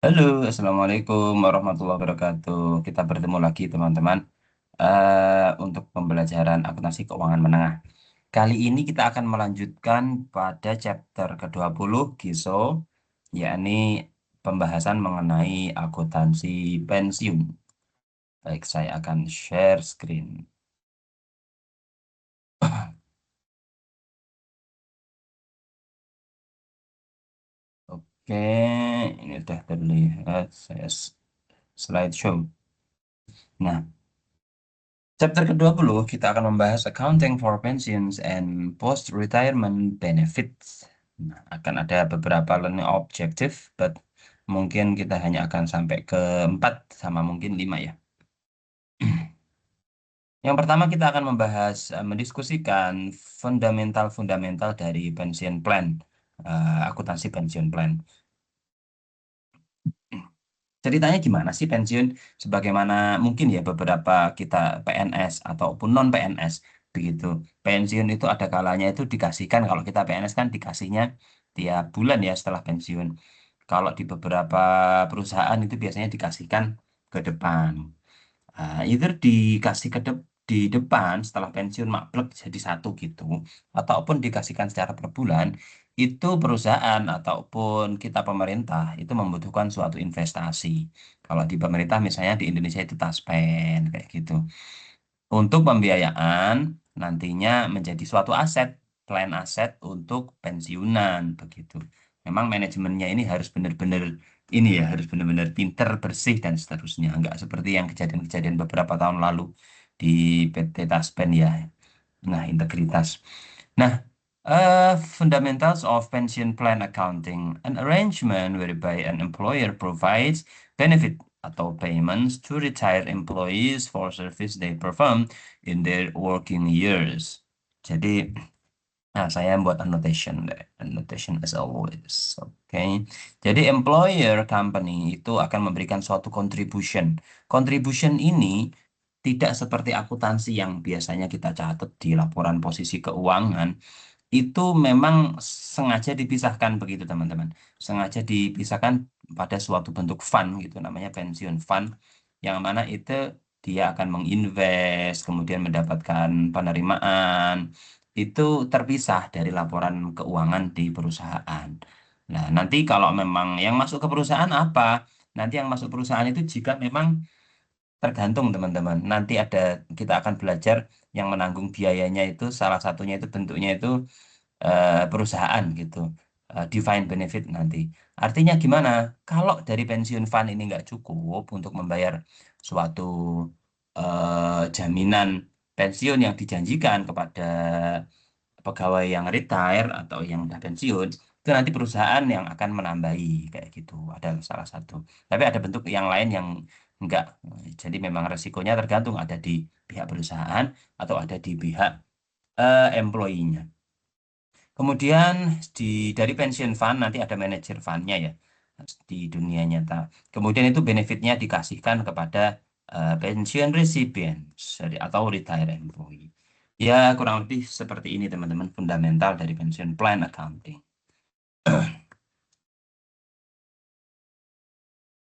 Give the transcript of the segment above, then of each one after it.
Halo, Assalamualaikum warahmatullahi wabarakatuh. Kita bertemu lagi teman-teman untuk pembelajaran akuntansi keuangan menengah. Kali ini kita akan melanjutkan pada chapter ke-20 GISO, yakni pembahasan mengenai akuntansi pensiun. Baik, saya akan share screen. Oke, ini sudah terlihat saya slideshow. Nah, chapter ke-20 kita akan membahas accounting for pensions and post-retirement benefits. Nah, akan ada beberapa learning objective, but mungkin kita hanya akan sampai ke 4 sama mungkin 5 ya. Yang pertama kita akan membahas, mendiskusikan fundamental-fundamental dari pension plan, akuntansi pension plan. Ceritanya gimana sih pensiun? Sebagaimana mungkin ya beberapa kita PNS ataupun non PNS begitu. Pensiun itu ada kalanya itu dikasihkan, kalau kita PNS kan dikasihnya tiap bulan ya setelah pensiun. Kalau di beberapa perusahaan itu biasanya dikasihkan ke depan. Either dikasih di depan setelah pensiun maklek jadi satu gitu, ataupun dikasihkan secara per bulan. Itu perusahaan ataupun kita pemerintah itu membutuhkan suatu investasi. Kalau di pemerintah misalnya di Indonesia itu Taspen kayak gitu. Untuk pembiayaan nantinya menjadi suatu aset, plan aset untuk pensiunan begitu. Memang manajemennya ini harus benar-benar ini ya, harus benar-benar pinter, bersih dan seterusnya. Enggak seperti yang kejadian-kejadian beberapa tahun lalu di PT Taspen ya. Nah, integritas. Nah, fundamentals of pension plan accounting, an arrangement whereby an employer provides benefit atau payments to retired employees for service they perform in their working years. Jadi, nah saya buat annotation deh, annotation as always. Oke. Jadi employer company itu akan memberikan suatu contribution. Contribution ini tidak seperti akuntansi yang biasanya kita catat di laporan posisi keuangan, itu memang sengaja dipisahkan begitu teman-teman. Sengaja dipisahkan pada suatu bentuk fund gitu, namanya pensiun fund, yang mana itu dia akan menginvest, kemudian mendapatkan penerimaan, itu terpisah dari laporan keuangan di perusahaan. Nah, nanti kalau memang yang masuk ke perusahaan apa? Nanti yang masuk perusahaan itu jika memang tergantung teman-teman. Nanti ada kita akan belajar yang menanggung biayanya itu salah satunya itu bentuknya itu perusahaan gitu. Defined benefit nanti. Artinya gimana? Kalau dari pensiun fund ini nggak cukup untuk membayar suatu jaminan pensiun yang dijanjikan kepada pegawai yang retire atau yang udah pensiun, itu nanti perusahaan yang akan menambahi kayak gitu. Ada salah satu. Tapi ada bentuk yang lain yang enggak. Jadi memang resikonya tergantung ada di pihak perusahaan atau ada di pihak employee-nya. Kemudian dari pension fund nanti ada manajer fundnya ya di dunia nyata. Kemudian itu benefitnya dikasihkan kepada pension recipients atau retired employee. Ya kurang lebih seperti ini teman-teman fundamental dari pension plan accounting.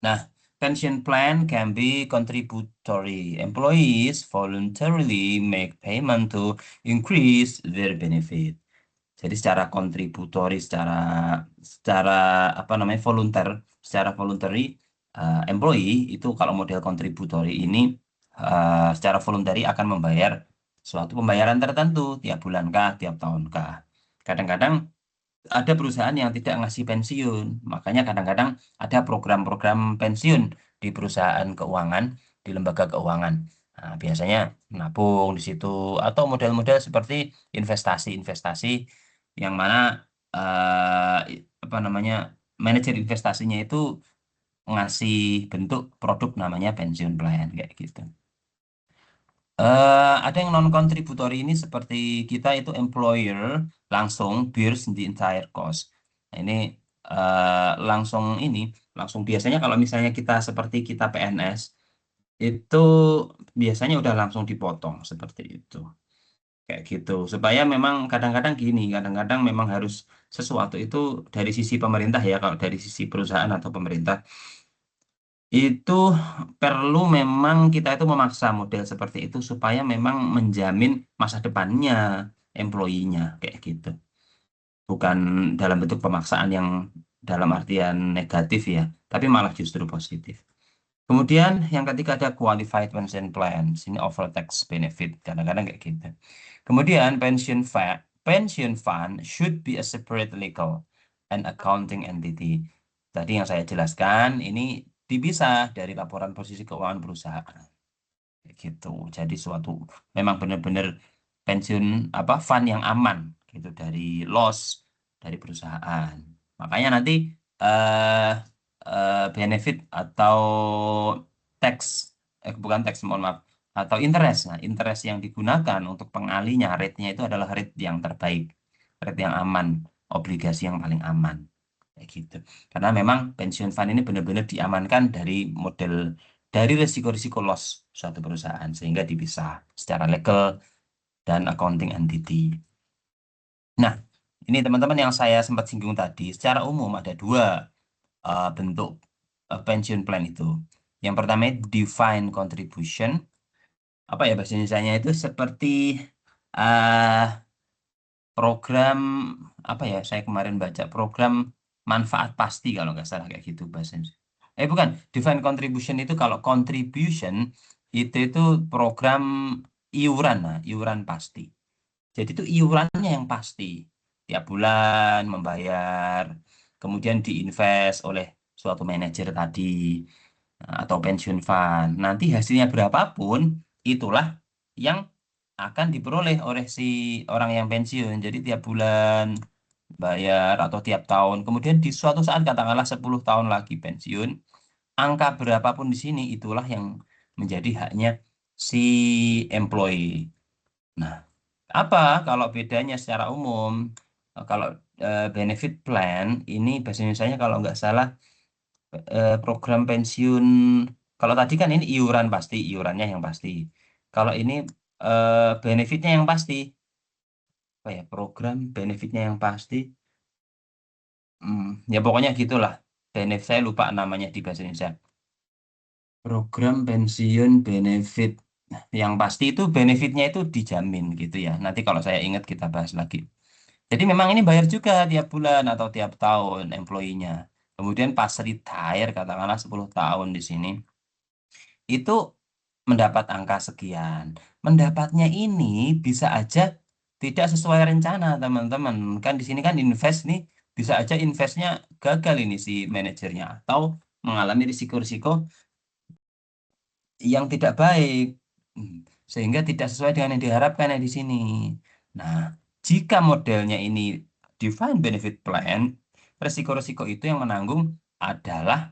Nah, pension plan can be contributory. Employees voluntarily make payment to increase their benefit. Jadi secara kontributori, secara secara apa namanya volunteer, secara voluntary, employee itu kalau model kontributori ini secara voluntary akan membayar suatu pembayaran tertentu tiap bulan kah, tiap tahun kah. Kadang-kadang ada perusahaan yang tidak ngasih pensiun, makanya kadang-kadang ada program-program pensiun di perusahaan keuangan, di lembaga keuangan. Nah, biasanya nabung di situ atau model-model seperti investasi-investasi yang mana apa namanya manajer investasinya itu ngasih bentuk produk namanya pensiun plan kayak gitu. Ada yang non contributory ini seperti kita itu employer langsung bears the entire cost. Nah, ini langsung ini langsung biasanya kalau misalnya kita seperti kita PNS itu biasanya udah langsung dipotong seperti itu. Kayak gitu. Supaya memang kadang-kadang gini, kadang-kadang memang harus sesuatu itu dari sisi pemerintah ya, kalau dari sisi perusahaan atau pemerintah Itu perlu memang kita itu memaksa model seperti itu supaya memang menjamin masa depannya employee-nya kayak gitu. Bukan dalam bentuk pemaksaan yang dalam artian negatif ya, tapi malah justru positif. Kemudian yang ketiga ada qualified pension plan. Sini over tax benefit kadang-kadang kayak gitu. Kemudian pension fund should be a separate legal and accounting entity. Tadi yang saya jelaskan ini dipisah dari laporan posisi keuangan perusahaan. Kayak gitu. Jadi suatu memang benar-benar pensiun apa fund yang aman gitu dari loss dari perusahaan. Makanya nanti eh benefit atau tax bukan tax mohon maaf atau interest. Nah, interest yang digunakan untuk pengalinya rate-nya itu adalah rate yang terbaik, rate yang aman, obligasi yang paling aman. Kayak gitu. Karena memang pensiun fund ini benar-benar diamankan dari model dari risiko-risiko loss suatu perusahaan sehingga dipisah secara legal dan accounting entity. Nah, ini teman-teman yang saya sempat singgung tadi, secara umum ada dua bentuk pensiun plan itu. Yang pertama itu defined contribution, apa ya bahasa Indonesianya itu seperti uh, program apa ya? Saya kemarin baca program manfaat pasti kalau nggak salah kayak gitu bahasanya. Bukan, defined contribution itu kalau contribution itu program iuran, nah, iuran pasti. Jadi itu iurannya yang pasti. Tiap bulan membayar, kemudian diinvest oleh suatu manajer tadi atau pensiun fund. Nanti hasilnya berapapun, itulah yang akan diperoleh oleh si orang yang pensiun. Jadi tiap bulan bayar atau tiap tahun. Kemudian di suatu saat katakanlah 10 tahun lagi pensiun, angka berapapun di sini itulah yang menjadi haknya si employee. Nah, apa kalau bedanya secara umum? Kalau benefit plan ini bahasa Indonesianya kalau nggak salah program pensiun. Kalau tadi kan ini iuran pasti, iurannya yang pasti. Kalau ini benefitnya yang pasti. Apa ya? Program benefitnya yang pasti. Ya pokoknya gitulah. Benefit saya lupa namanya di bahasa Indonesia. Program pensiun benefit. Nah, yang pasti itu benefitnya itu dijamin gitu ya. Nanti kalau saya ingat kita bahas lagi. Jadi memang ini bayar juga tiap bulan atau tiap tahun employee-nya. Kemudian pas retire katakanlah 10 tahun di sini itu mendapat angka sekian. Mendapatnya ini bisa aja tidak sesuai rencana teman-teman. Kan di sini kan invest nih bisa aja investnya gagal ini si manajernya atau mengalami risiko-risiko yang tidak baik. Hmm, Sehingga tidak sesuai dengan yang diharapkan yang di sini. Nah, jika modelnya ini defined benefit plan, resiko-resiko itu yang menanggung adalah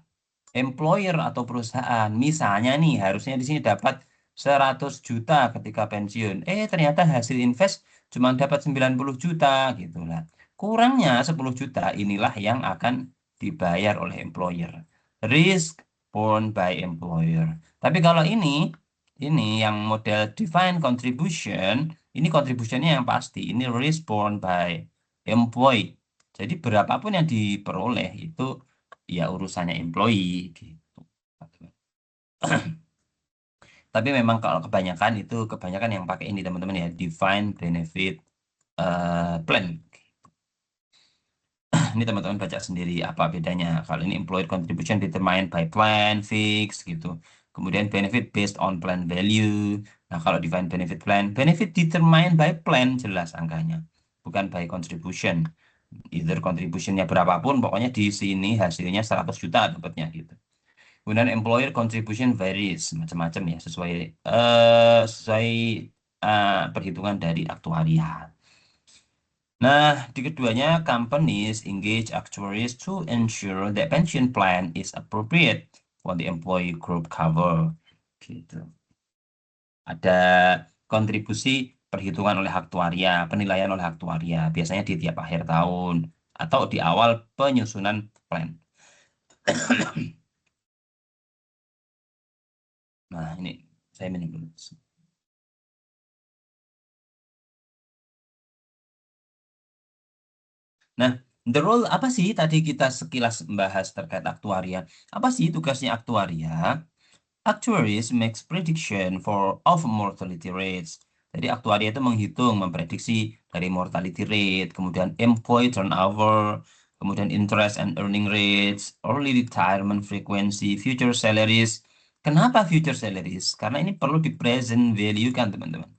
employer atau perusahaan. Misalnya nih, harusnya di sini dapat 100 juta ketika pensiun. Ternyata hasil invest cuma dapat 90 juta gitu lah. Kurangnya 10 juta inilah yang akan dibayar oleh employer. Risk borne by employer. Tapi kalau ini yang model defined contribution, ini contributionnya yang pasti. Ini risk borne by employee. Jadi berapapun yang diperoleh itu ya urusannya employee gitu. Tapi memang kalau kebanyakan yang pakai ini teman-teman ya defined benefit plan. Ini teman-teman baca sendiri apa bedanya. Kalau ini employer contribution determined by plan fix gitu. Kemudian benefit based on plan value. Nah, kalau defined benefit plan, benefit determined by plan jelas angkanya, bukan by contribution. Either contributionnya berapapun, pokoknya di sini hasilnya 100 juta dapatnya gitu. Kemudian employer contribution varies macam-macam ya sesuai perhitungan dari aktuaria. Nah, di keduanya companies engage actuaries to ensure that pension plan is appropriate for the employee group cover. Gitu. Ada kontribusi perhitungan oleh aktuaria, penilaian oleh aktuaria, biasanya di tiap akhir tahun atau di awal penyusunan plan. Nah, ini saya minum dulu. Nah, The role apa sih tadi kita sekilas membahas terkait aktuaria? Apa sih tugasnya aktuaria? Actuaries makes prediction of mortality rates. Jadi aktuaria itu menghitung, memprediksi dari mortality rate, kemudian employee turnover, kemudian interest and earning rates, early retirement frequency, future salaries. Kenapa future salaries? Karena ini perlu di present value kan teman-teman.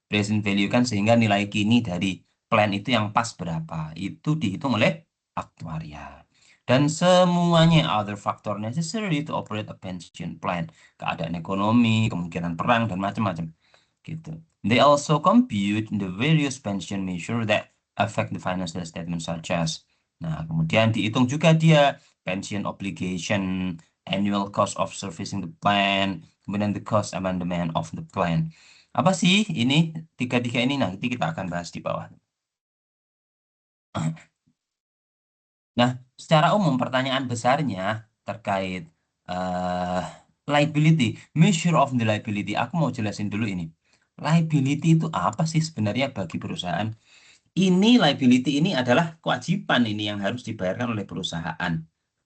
Present value kan sehingga nilai kini dari plan itu yang pas berapa. Itu dihitung oleh aktuaria. Dan semuanya other factor necessary to operate a pension plan, keadaan ekonomi, kemungkinan perang, dan macam-macam. Gitu. They also compute the various pension measure that affect the financial statement such as. Nah, kemudian dihitung juga dia pension obligation, annual cost of servicing the plan, kemudian the cost amendment of the plan. Apa sih ini tiga-tiga ini? Nanti kita akan bahas di bawah. Nah, secara umum pertanyaan besarnya terkait eh liability, measure of the liability. Aku mau jelasin dulu ini. Liability itu apa sih sebenarnya bagi perusahaan? Ini liability ini adalah kewajiban ini yang harus dibayarkan oleh perusahaan.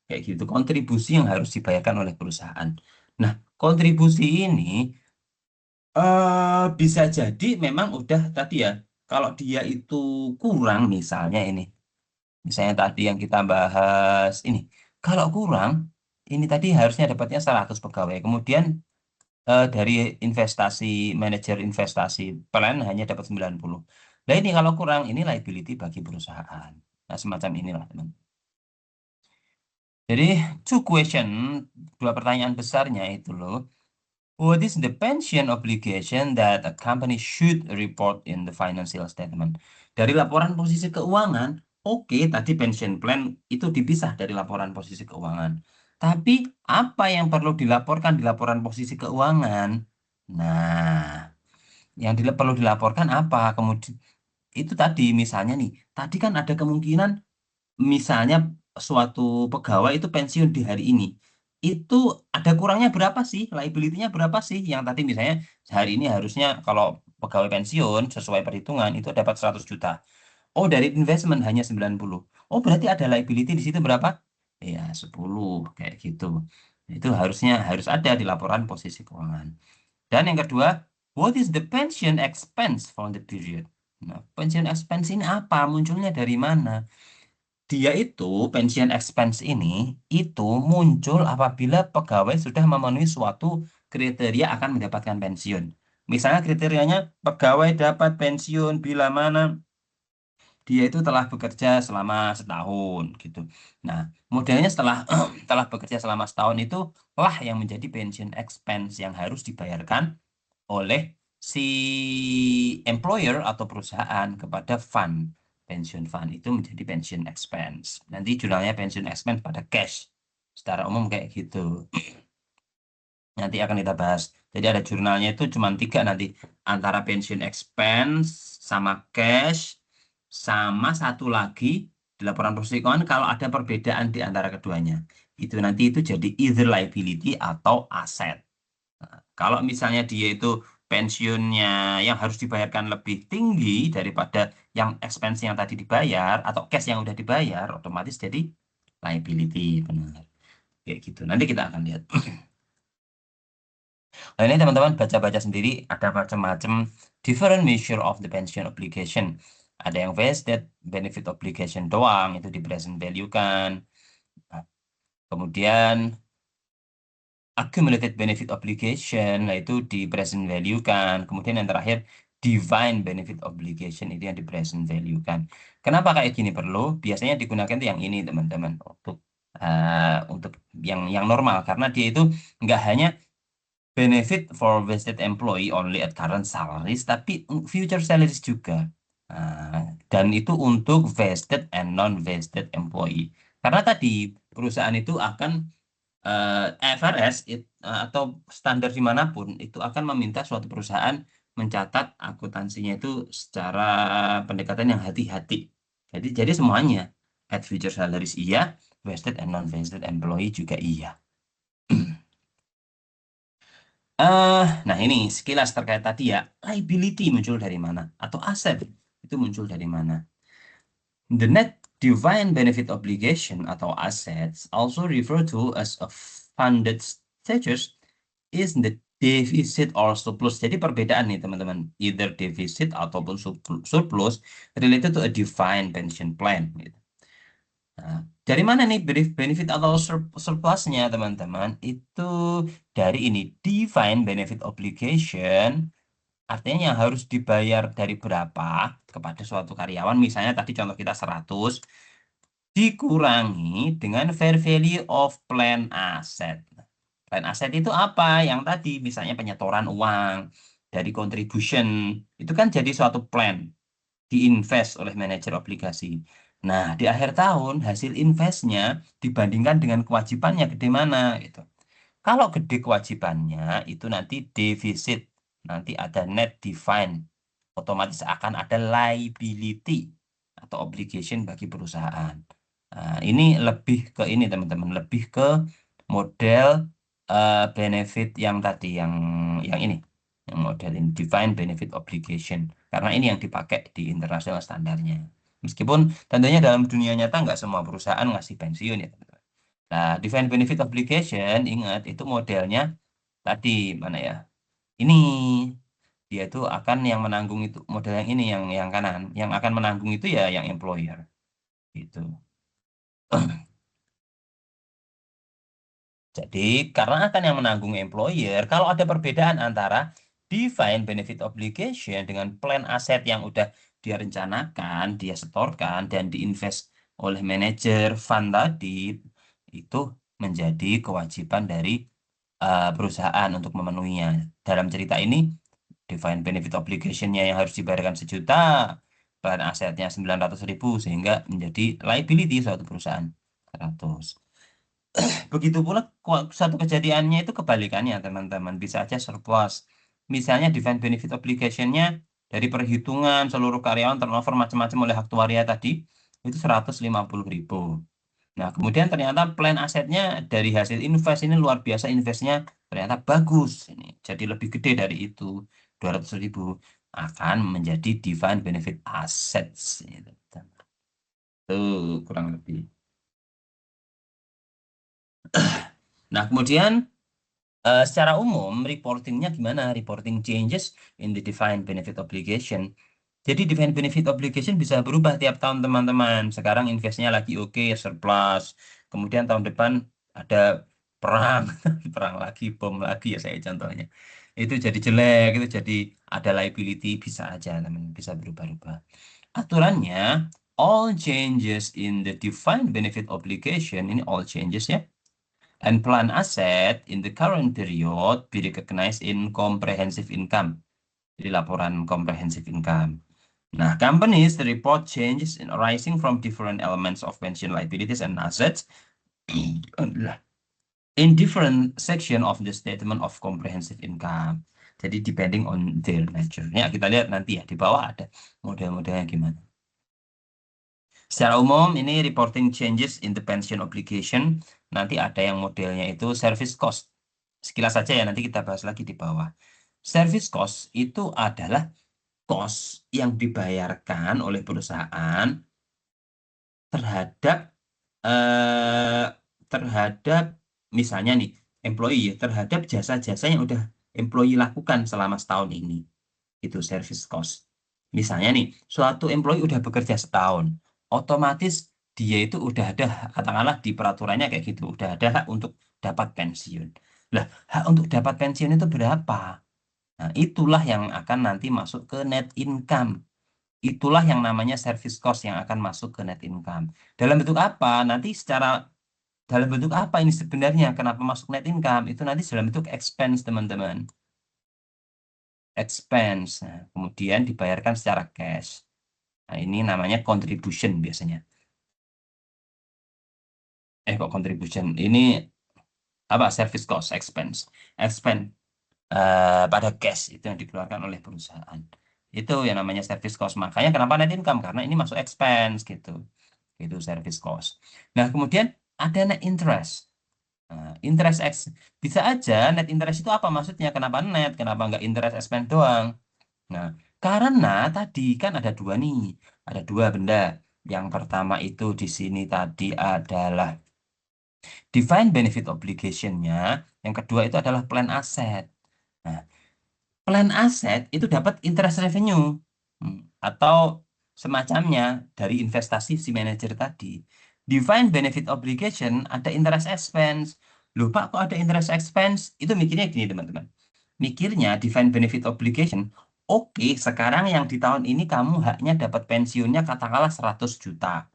Kayak gitu, kontribusi yang harus dibayarkan oleh perusahaan. Nah, kontribusi ini bisa jadi memang udah tadi ya, kalau dia itu kurang misalnya ini. Misalnya tadi yang kita bahas ini, kalau kurang, ini tadi harusnya dapatnya 100 pegawai. Kemudian dari investasi, manajer investasi plan hanya dapat 90. Nah ini kalau kurang, ini liability bagi perusahaan. Nah semacam inilah teman. Jadi two question, dua pertanyaan besarnya itu loh. What is the pension obligation that a company should report in the financial statement? Dari laporan posisi keuangan, oke, tadi pension plan itu dipisah dari laporan posisi keuangan. Tapi apa yang perlu dilaporkan di laporan posisi keuangan? Nah, yang perlu dilaporkan apa? Kemudian itu tadi misalnya nih, tadi kan ada kemungkinan misalnya suatu pegawai itu pensiun di hari ini, itu ada kurangnya berapa sih? Liability-nya berapa sih? Yang tadi misalnya sehari ini harusnya kalau pegawai pensiun sesuai perhitungan itu dapat 100 juta. Oh, dari investment hanya 90. Oh, berarti ada liability di situ berapa? Ya, 10 kayak gitu. Itu harus ada di laporan posisi keuangan. Dan yang kedua, what is the pension expense for the period? Nah, pension expense ini apa? Munculnya dari mana? Dia itu pension expense ini itu muncul apabila pegawai sudah memenuhi suatu kriteria akan mendapatkan pensiun. Misalnya kriterianya pegawai dapat pensiun bila mana dia itu telah bekerja selama setahun gitu. Nah, modelnya setelah telah bekerja selama setahun itu lah yang menjadi pension expense yang harus dibayarkan oleh si employer atau perusahaan kepada fund. Pension fund itu menjadi pension expense. Nanti jurnalnya pension expense pada cash. Secara umum kayak gitu. Nanti akan kita bahas. Jadi ada jurnalnya itu cuma tiga nanti. Antara pension expense sama cash. Sama satu lagi di laporan posisi keuangan kalau ada perbedaan di antara keduanya. Itu nanti itu jadi either liability atau aset. Kalau misalnya dia itu pensiunnya yang harus dibayarkan lebih tinggi daripada yang expense yang tadi dibayar atau cash yang udah dibayar, otomatis jadi liability, benar. Kayak gitu. Nanti kita akan lihat. Nah, ini teman-teman baca-baca sendiri ada macam-macam different measure of the pension obligation. Ada yang vested benefit obligation doang, itu di present value kan. Nah, kemudian accumulated benefit obligation, nah itu di present value kan. Kemudian yang terakhir, divine benefit obligation, itu yang di present value kan. Kenapa kayak gini perlu? Biasanya digunakan tuh yang ini teman-teman, untuk yang normal. Karena dia itu nggak hanya benefit for vested employee only at current salaries, tapi future salaries juga. Dan itu untuk vested and non-vested employee. Karena tadi perusahaan itu akan FRS atau standar dimanapun itu akan meminta suatu perusahaan mencatat akuntansinya itu secara pendekatan yang hati-hati. Jadi semuanya at future salaries iya, vested and non-vested employee juga iya. Nah ini sekilas terkait tadi ya, liability muncul dari mana atau aset itu muncul dari mana? The net Defined benefit obligation atau assets also referred to as a funded status is the deficit or surplus. Jadi perbedaan nih teman-teman, either deficit ataupun surplus related to a defined pension plan. Gitu. Nah, dari mana nih benefit atau surplusnya teman-teman? Itu dari ini defined benefit obligation, artinya yang harus dibayar dari berapa kepada suatu karyawan. Misalnya tadi contoh kita 100 dikurangi dengan fair value of plan asset. Plan aset itu apa? Yang tadi misalnya penyetoran uang dari contribution itu kan jadi suatu plan diinvest oleh manajer obligasi. Nah, di akhir tahun hasil investnya dibandingkan dengan kewajibannya gede mana gitu. Kalau gede kewajibannya itu nanti defisit, nanti ada net define, otomatis akan ada liability atau obligation bagi perusahaan. Nah, ini lebih ke ini teman-teman, lebih ke model benefit yang tadi, yang ini, yang model ini defined benefit obligation, karena ini yang dipakai di internasional standarnya. Meskipun tentunya dalam dunia nyata nggak semua perusahaan ngasih pensiun ya teman-teman. Nah, defined benefit obligation, ingat itu modelnya tadi mana ya? Ini dia itu akan yang menanggung itu model yang ini yang kanan, yang akan menanggung itu ya yang employer gitu. Jadi, karena akan yang menanggung employer, kalau ada perbedaan antara defined benefit obligation dengan plan aset yang udah dia rencanakan, dia setorkan, dan diinvest oleh manajer fund tadi, itu menjadi kewajiban dari perusahaan untuk memenuhinya. Dalam cerita ini, defined benefit obligation-nya yang harus dibayarkan 1 juta, plan asetnya 900.000, sehingga menjadi liability suatu perusahaan 100. Begitu pula satu kejadiannya itu kebalikannya teman-teman, bisa aja surplus. Misalnya defined benefit obligation-nya dari perhitungan seluruh karyawan turnover macam-macam oleh aktuaria tadi itu 150.000. Nah, kemudian ternyata plan asetnya dari hasil invest ini luar biasa, investnya ternyata bagus. Ini jadi lebih gede dari itu, 200.000 akan menjadi defined benefit assets. Tuh, kurang lebih. Nah, kemudian secara umum, reportingnya gimana? Reporting changes in the defined benefit obligation. Jadi defined benefit obligation bisa berubah tiap tahun teman-teman. Sekarang investnya lagi oke, surplus. Kemudian tahun depan ada perang, perang lagi, bom lagi ya saya contohnya. Itu jadi jelek, itu jadi ada liability, bisa aja teman, bisa berubah-ubah. Aturannya, all changes in the defined benefit obligation, ini all changes ya, and plan asset in the current period be recognized in comprehensive income. Jadi laporan comprehensive income. Nah, companies report changes in arising from different elements of pension liabilities and assets in different section of the statement of comprehensive income. Jadi depending on their nature. Ya, kita lihat nanti ya di bawah ada model-modelnya gimana. Secara umum ini reporting changes in the pension obligation. Nanti ada yang modelnya itu service cost. Sekilas saja ya, nanti kita bahas lagi di bawah. Service cost itu adalah cost yang dibayarkan oleh perusahaan terhadap eh, terhadap misalnya nih employee ya, terhadap jasa-jasa yang udah employee lakukan selama setahun ini. Itu service cost. Misalnya nih, suatu employee udah bekerja setahun, otomatis dia itu udah ada, katakanlah di peraturannya kayak gitu, udah ada hak untuk dapat pensiun. Lah, hak untuk dapat pensiun itu berapa? Nah, itulah yang akan nanti masuk ke net income. Itulah yang namanya service cost yang akan masuk ke net income. Dalam bentuk apa? Nanti secara dalam bentuk apa ini sebenarnya? Kenapa masuk net income? Itu nanti dalam bentuk expense, teman-teman. Expense. Nah, kemudian dibayarkan secara cash. Nah, ini namanya contribution biasanya. Kok contribution? Ini apa? Service cost, expense. Expense pada cash itu yang dikeluarkan oleh perusahaan. Itu yang namanya service cost. Makanya kenapa net income? Karena ini masuk expense gitu. Itu service cost. Nah, kemudian ada net interest. Nah, interest X bisa aja net interest itu apa maksudnya? Kenapa net? Kenapa nggak interest expense doang? Nah, karena tadi kan ada dua nih, ada dua benda. Yang pertama itu di sini tadi adalah defined benefit obligation-nya. Yang kedua itu adalah plan aset. Nah, plan aset itu dapat interest revenue atau semacamnya dari investasi si manajer tadi. Defined benefit obligation ada interest expense. Loh Pak, kok ada interest expense? Itu mikirnya gini teman-teman. Mikirnya defined benefit obligation, oke, sekarang yang di tahun ini kamu haknya dapat pensiunnya katakanlah 100 juta.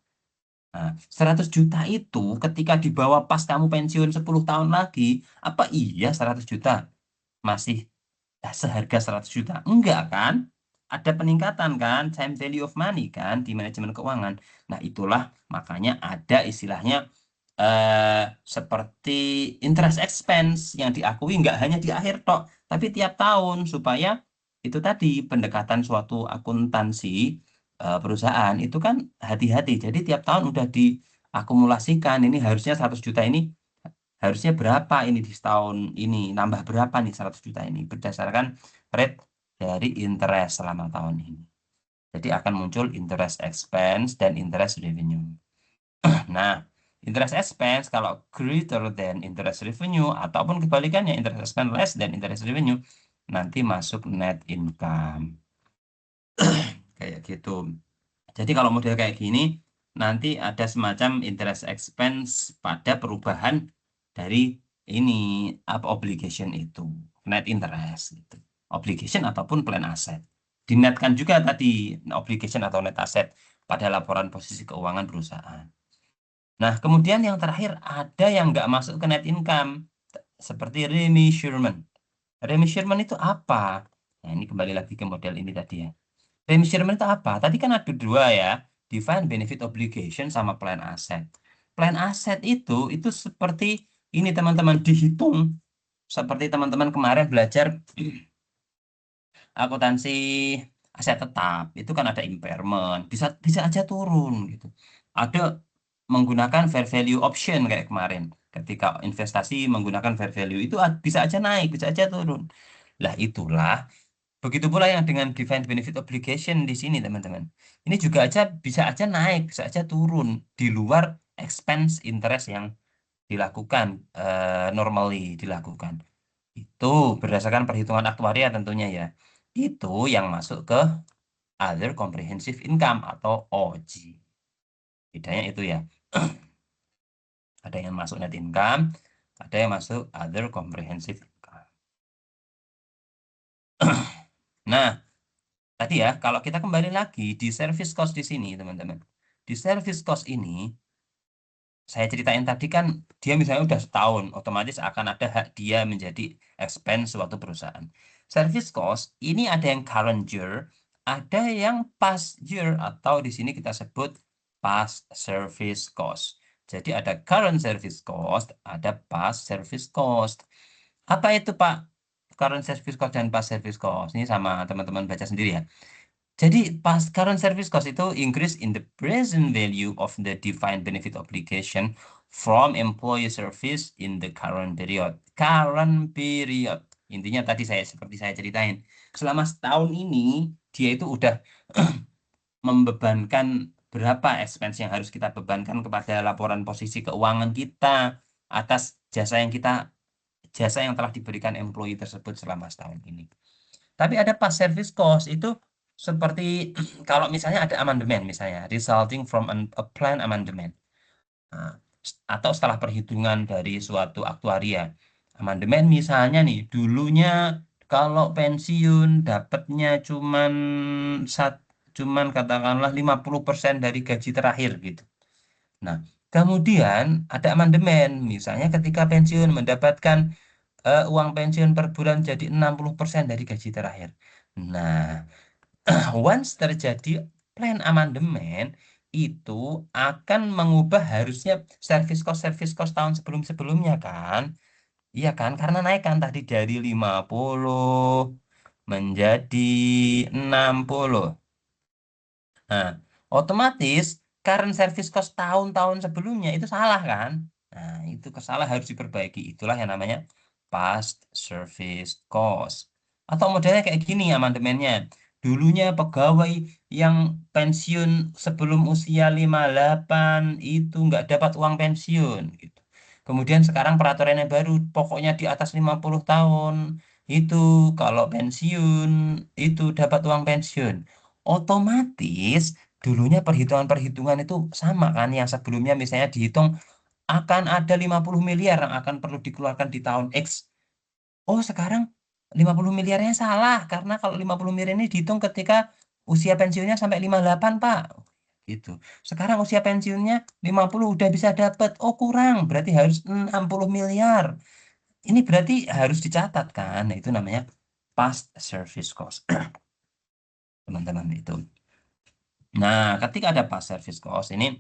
Nah, 100 juta itu ketika dibawa pas kamu pensiun 10 tahun lagi, apa iya 100 juta masih seharga 100 juta? Enggak kan? Ada peningkatan kan, time value of money kan di manajemen keuangan. Nah, itulah makanya ada istilahnya eh, seperti interest expense yang diakui nggak hanya di akhir tok, tapi tiap tahun supaya itu tadi pendekatan suatu akuntansi perusahaan itu kan hati-hati. Jadi tiap tahun udah diakumulasikan ini harusnya 100 juta ini harusnya berapa ini di setahun ini, nambah berapa nih 100 juta ini berdasarkan rate dari interest selama tahun ini. Jadi akan muncul interest expense dan interest revenue. Nah, interest expense kalau greater than interest revenue ataupun kebalikannya interest expense less than interest revenue nanti masuk net income. Kayak gitu. Jadi kalau model kayak gini nanti ada semacam interest expense pada perubahan dari ini apa obligation itu, net interest gitu. Obligation ataupun plan asset. Dinetkan juga tadi obligation atau net asset pada laporan posisi keuangan perusahaan. Nah, kemudian yang terakhir ada yang nggak masuk ke net income seperti remeasurement. Remeasurement itu apa? Nah, ini kembali lagi ke model ini tadi ya. Remeasurement itu apa? Tadi kan ada dua ya, defined benefit obligation sama plan asset. Plan asset itu seperti ini teman-teman dihitung seperti teman-teman kemarin belajar akuntansi aset tetap itu kan ada impairment, bisa bisa aja turun gitu. Ada menggunakan fair value option kayak kemarin. Ketika investasi menggunakan fair value itu bisa aja naik, bisa aja turun. Lah itulah begitu pula yang dengan defined benefit obligation di sini, teman-teman. Ini juga bisa aja naik, bisa aja turun di luar expense interest yang dilakukan, normally dilakukan. Itu berdasarkan perhitungan aktuaria tentunya ya. Itu yang masuk ke other comprehensive income atau OG. Bedanya itu ya. Ada yang masuk net income, ada yang masuk other comprehensive income. Nah, tadi ya, kalau kita kembali lagi di service cost di sini, teman-teman. Di service cost ini, saya ceritain tadi kan, dia misalnya udah setahun, otomatis akan ada hak dia menjadi expense suatu perusahaan. Service cost, ini ada yang current year, ada yang past year, atau di sini kita sebut past service cost. Jadi ada current service cost, ada past service cost. Apa itu Pak? Current service cost dan past service cost. Ini sama teman-teman baca sendiri ya. Jadi pas current service cost itu increase in the present value of the defined benefit obligation from employee service in the current period. Current period. Intinya tadi seperti saya ceritain. Selama setahun ini dia itu udah membebankan berapa expense yang harus kita bebankan kepada laporan posisi keuangan kita atas jasa yang telah diberikan employee tersebut selama setahun ini. Tapi ada past service cost itu seperti kalau misalnya ada amandemen misalnya resulting from a plan amendment. Nah, atau setelah perhitungan dari suatu aktuaria. Amandemen misalnya nih dulunya kalau pensiun dapatnya sat, cuman katakanlah 50% dari gaji terakhir gitu. Nah, kemudian ada amandemen misalnya ketika pensiun mendapatkan uang pensiun per bulan jadi 60% dari gaji terakhir. Nah, once terjadi plan amandemen itu akan mengubah harusnya service cost tahun sebelum-sebelumnya kan. Iya kan? Karena naik kan tadi dari 50 menjadi 60. Nah, otomatis current service cost tahun-tahun sebelumnya itu salah kan? Nah, itu kesalahan harus diperbaiki. Itulah yang namanya past service cost. Atau modelnya kayak gini amandemennya. Dulunya pegawai yang pensiun sebelum usia 58 itu nggak dapat uang pensiun gitu. Kemudian sekarang peraturannya baru, pokoknya di atas 50 tahun itu kalau pensiun itu dapat uang pensiun. Otomatis dulunya perhitungan-perhitungan itu sama kan, yang sebelumnya misalnya dihitung akan ada 50 miliar yang akan perlu dikeluarkan di tahun X. Oh, sekarang 50 miliarnya salah karena kalau 50 miliar ini dihitung ketika usia pensiunnya sampai 58, Pak. Gitu. Sekarang usia pensiunnya 50 udah bisa dapat. Oh, kurang. Berarti harus 60 miliar. Ini berarti harus dicatat kan. Nah, itu namanya past service cost, teman-teman itu. Nah, ketika ada past service cost ini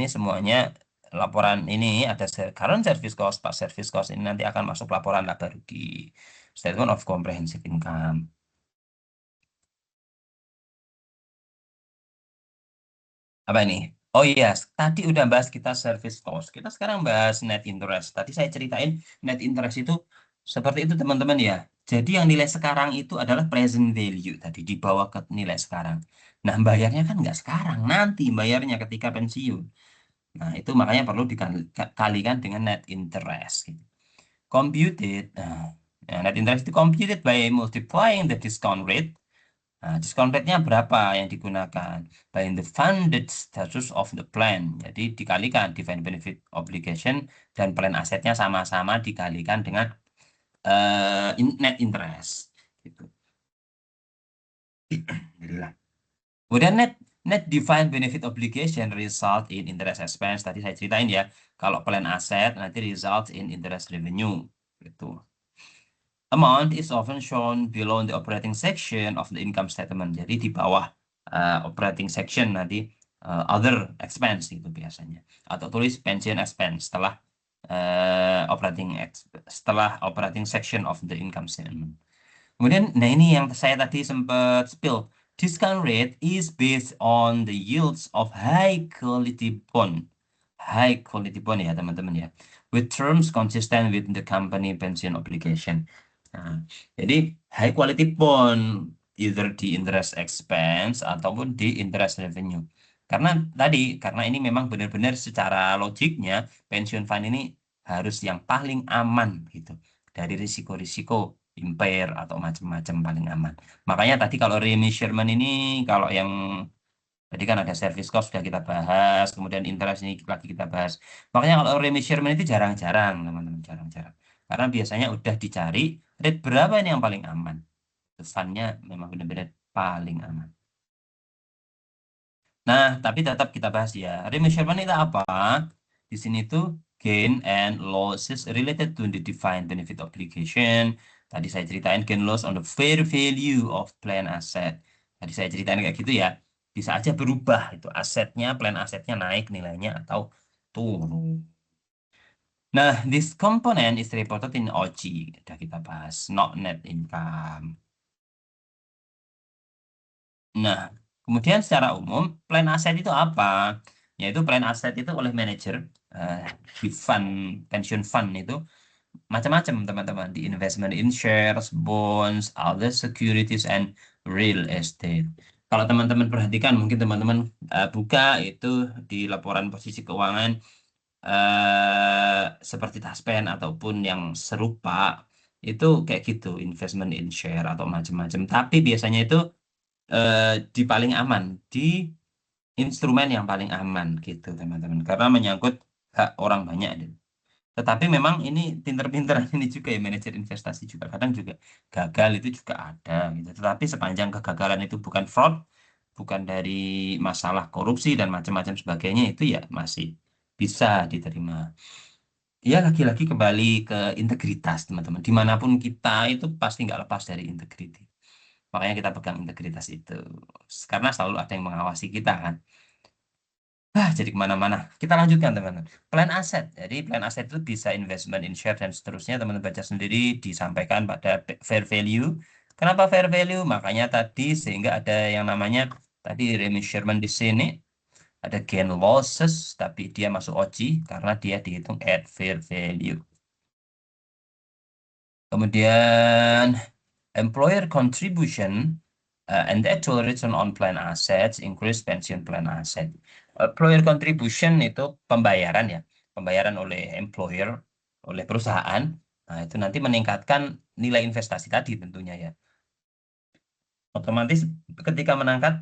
semuanya laporan ini ada current service cost, past service cost ini nanti akan masuk laporan laba rugi, statement of comprehensive income. Apa ini? Oh iya, tadi udah bahas kita service cost. Kita sekarang bahas net interest. Tadi saya ceritain net interest itu seperti itu teman-teman ya. Jadi yang nilai sekarang itu adalah present value tadi dibawa ke nilai sekarang. Nah, bayarnya kan nggak sekarang, nanti bayarnya ketika pensiun. Nah, itu makanya perlu dikalikan dengan net interest, gitu. Computed. Net interest itu computed by multiplying the discount rate. Nah, diskon rate-nya berapa yang digunakan? By the funded status of the plan. Jadi dikalikan defined benefit obligation dan plan asetnya sama-sama dikalikan dengan net interest. Gitu. Alhamdulillah. Kemudian net defined benefit obligation result in interest expense. Tadi saya ceritain ya, kalau plan aset nanti result in interest revenue. Gitu. Amount is often shown below the operating section of the income statement. Jadi di bawah operating section nanti other expense itu biasanya. Atau tulis pension expense setelah operating section of the income statement. Kemudian, nah ini yang saya tadi sempat spill. Discount rate is based on the yields of high quality bond. High quality bond ya teman-teman ya. With terms consistent with the company pension obligation. Nah, jadi high quality bond either di interest expense ataupun di interest revenue. Karena ini memang benar-benar secara logiknya pensiun fund ini harus yang paling aman gitu dari risiko-risiko impair atau macam-macam paling aman. Makanya tadi kalau remeasurement ini kalau yang tadi kan ada service cost sudah kita bahas, kemudian interest ini lagi kita bahas. Makanya kalau remeasurement itu jarang-jarang, teman-teman, jarang-jarang. Karena biasanya udah dicari rate berapa ini yang paling aman. Fund-nya memang benar-benar paling aman. Nah, tapi tetap kita bahas ya. Remeasurement itu apa? Di sini tuh gain and losses related to the defined benefit obligation. Tadi saya ceritain gain loss on the fair value of plan asset. Tadi saya ceritain kayak gitu ya. Bisa aja berubah itu asetnya, plan asetnya naik nilainya atau turun. Nah, this component is reported in OG. Udah kita bahas, not net income. Nah, kemudian secara umum, plan aset itu apa? Yaitu plan aset itu oleh manajer eh, di fund, pension fund itu macam-macam teman-teman. Di investment in shares, bonds, other securities, and real estate. Kalau teman-teman perhatikan, mungkin teman-teman buka itu di laporan posisi keuangan seperti Taspen ataupun yang serupa, itu kayak gitu, investment in share atau macam-macam. Tapi biasanya itu eh, di paling aman, di instrumen yang paling aman gitu teman-teman, karena menyangkut hak orang banyak. Tetapi memang ini pinter-pinteran ini juga ya manajer investasi juga kadang juga gagal itu juga ada gitu. Tetapi sepanjang kegagalan itu bukan fraud, bukan dari masalah korupsi dan macam-macam sebagainya, itu ya masih bisa diterima. Ya lagi-lagi kembali ke integritas teman-teman. Dimanapun kita itu pasti nggak lepas dari integriti. Makanya kita pegang integritas itu. Karena selalu ada yang mengawasi kita kan. Jadi kemana-mana. Kita lanjutkan teman-teman. Plan aset. Jadi plan aset itu bisa investment in share dan seterusnya. Teman-teman baca sendiri disampaikan pada fair value. Kenapa fair value? Makanya tadi sehingga ada yang namanya tadi remeasurement di sini. Ada gain losses, tapi dia masuk OG karena dia dihitung at fair value. Kemudian employer contribution. And the actual return on plan assets increase pension plan asset. Employer contribution itu pembayaran ya, pembayaran oleh employer, oleh perusahaan. Nah, itu nanti meningkatkan nilai investasi tadi tentunya ya. Otomatis ketika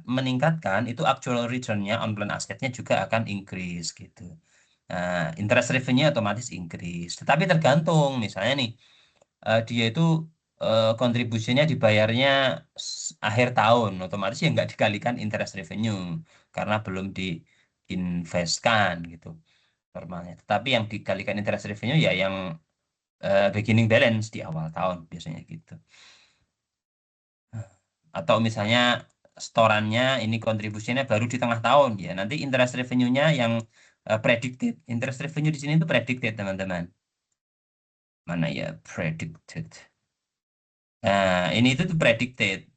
meningkatkan itu actual return-nya on plan asetnya juga akan increase gitu. Nah, interest revenue otomatis increase. Tetapi tergantung, misalnya nih, dia itu kontribusinya dibayarnya akhir tahun, otomatis ya nggak dikalikan interest revenue karena belum diinvestkan gitu normalnya. Tetapi yang dikalikan interest revenue ya yang beginning balance di awal tahun biasanya gitu. Atau misalnya setorannya ini kontribusinya baru di tengah tahun ya, nanti interest revenue-nya yang predicted. Interest revenue di sini itu predicted teman-teman. Mana ya predicted? Nah, ini itu tuh predicted.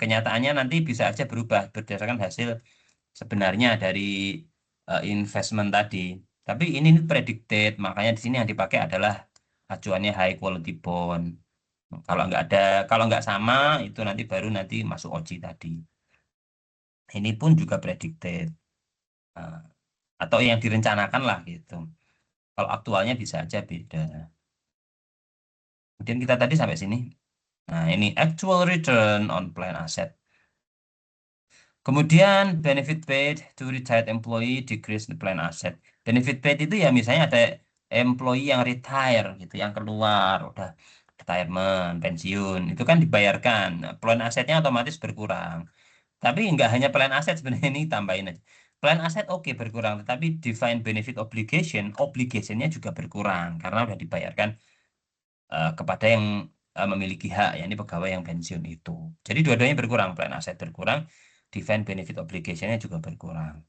Kenyataannya nanti bisa aja berubah berdasarkan hasil sebenarnya dari investment tadi. Tapi ini predicted, makanya di sini yang dipakai adalah acuannya high quality bond. Kalau nggak sama itu nanti masuk OJI tadi. Ini pun juga predicted. Nah, atau yang direncanakan lah gitu. Kalau aktualnya bisa aja beda. Kemudian kita tadi sampai sini. Nah, ini actual return on plan asset. Kemudian benefit paid to retired employee decrease the plan asset. Benefit paid itu ya misalnya ada employee yang retire gitu, yang keluar udah retirement, pensiun, itu kan dibayarkan. Nah, plan asetnya otomatis berkurang. Tapi nggak hanya plan aset sebenarnya ini tambahin aja. Plan aset oke berkurang, tetapi defined benefit obligation, obligationnya juga berkurang karena udah dibayarkan kepada yang memiliki hak, ya ini pegawai yang pensiun itu. Jadi dua-duanya berkurang, plan aset berkurang, defined benefit obligationnya juga berkurang.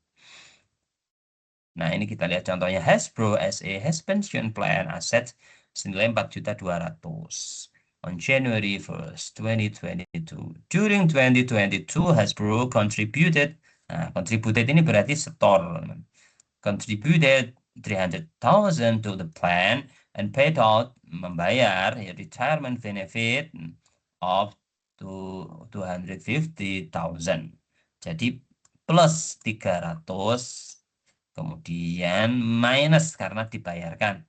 Nah, ini kita lihat contohnya Hasbro SA has pension plan assets senilai 4.200.000 on January 1st, 2022. During 2022, Hasbro contributed, nah, contributed ini berarti setor, contributed 300,000 to the plan and paid out, membayar ya, retirement benefit of 250,000. Jadi plus 300, kemudian minus karena dibayarkan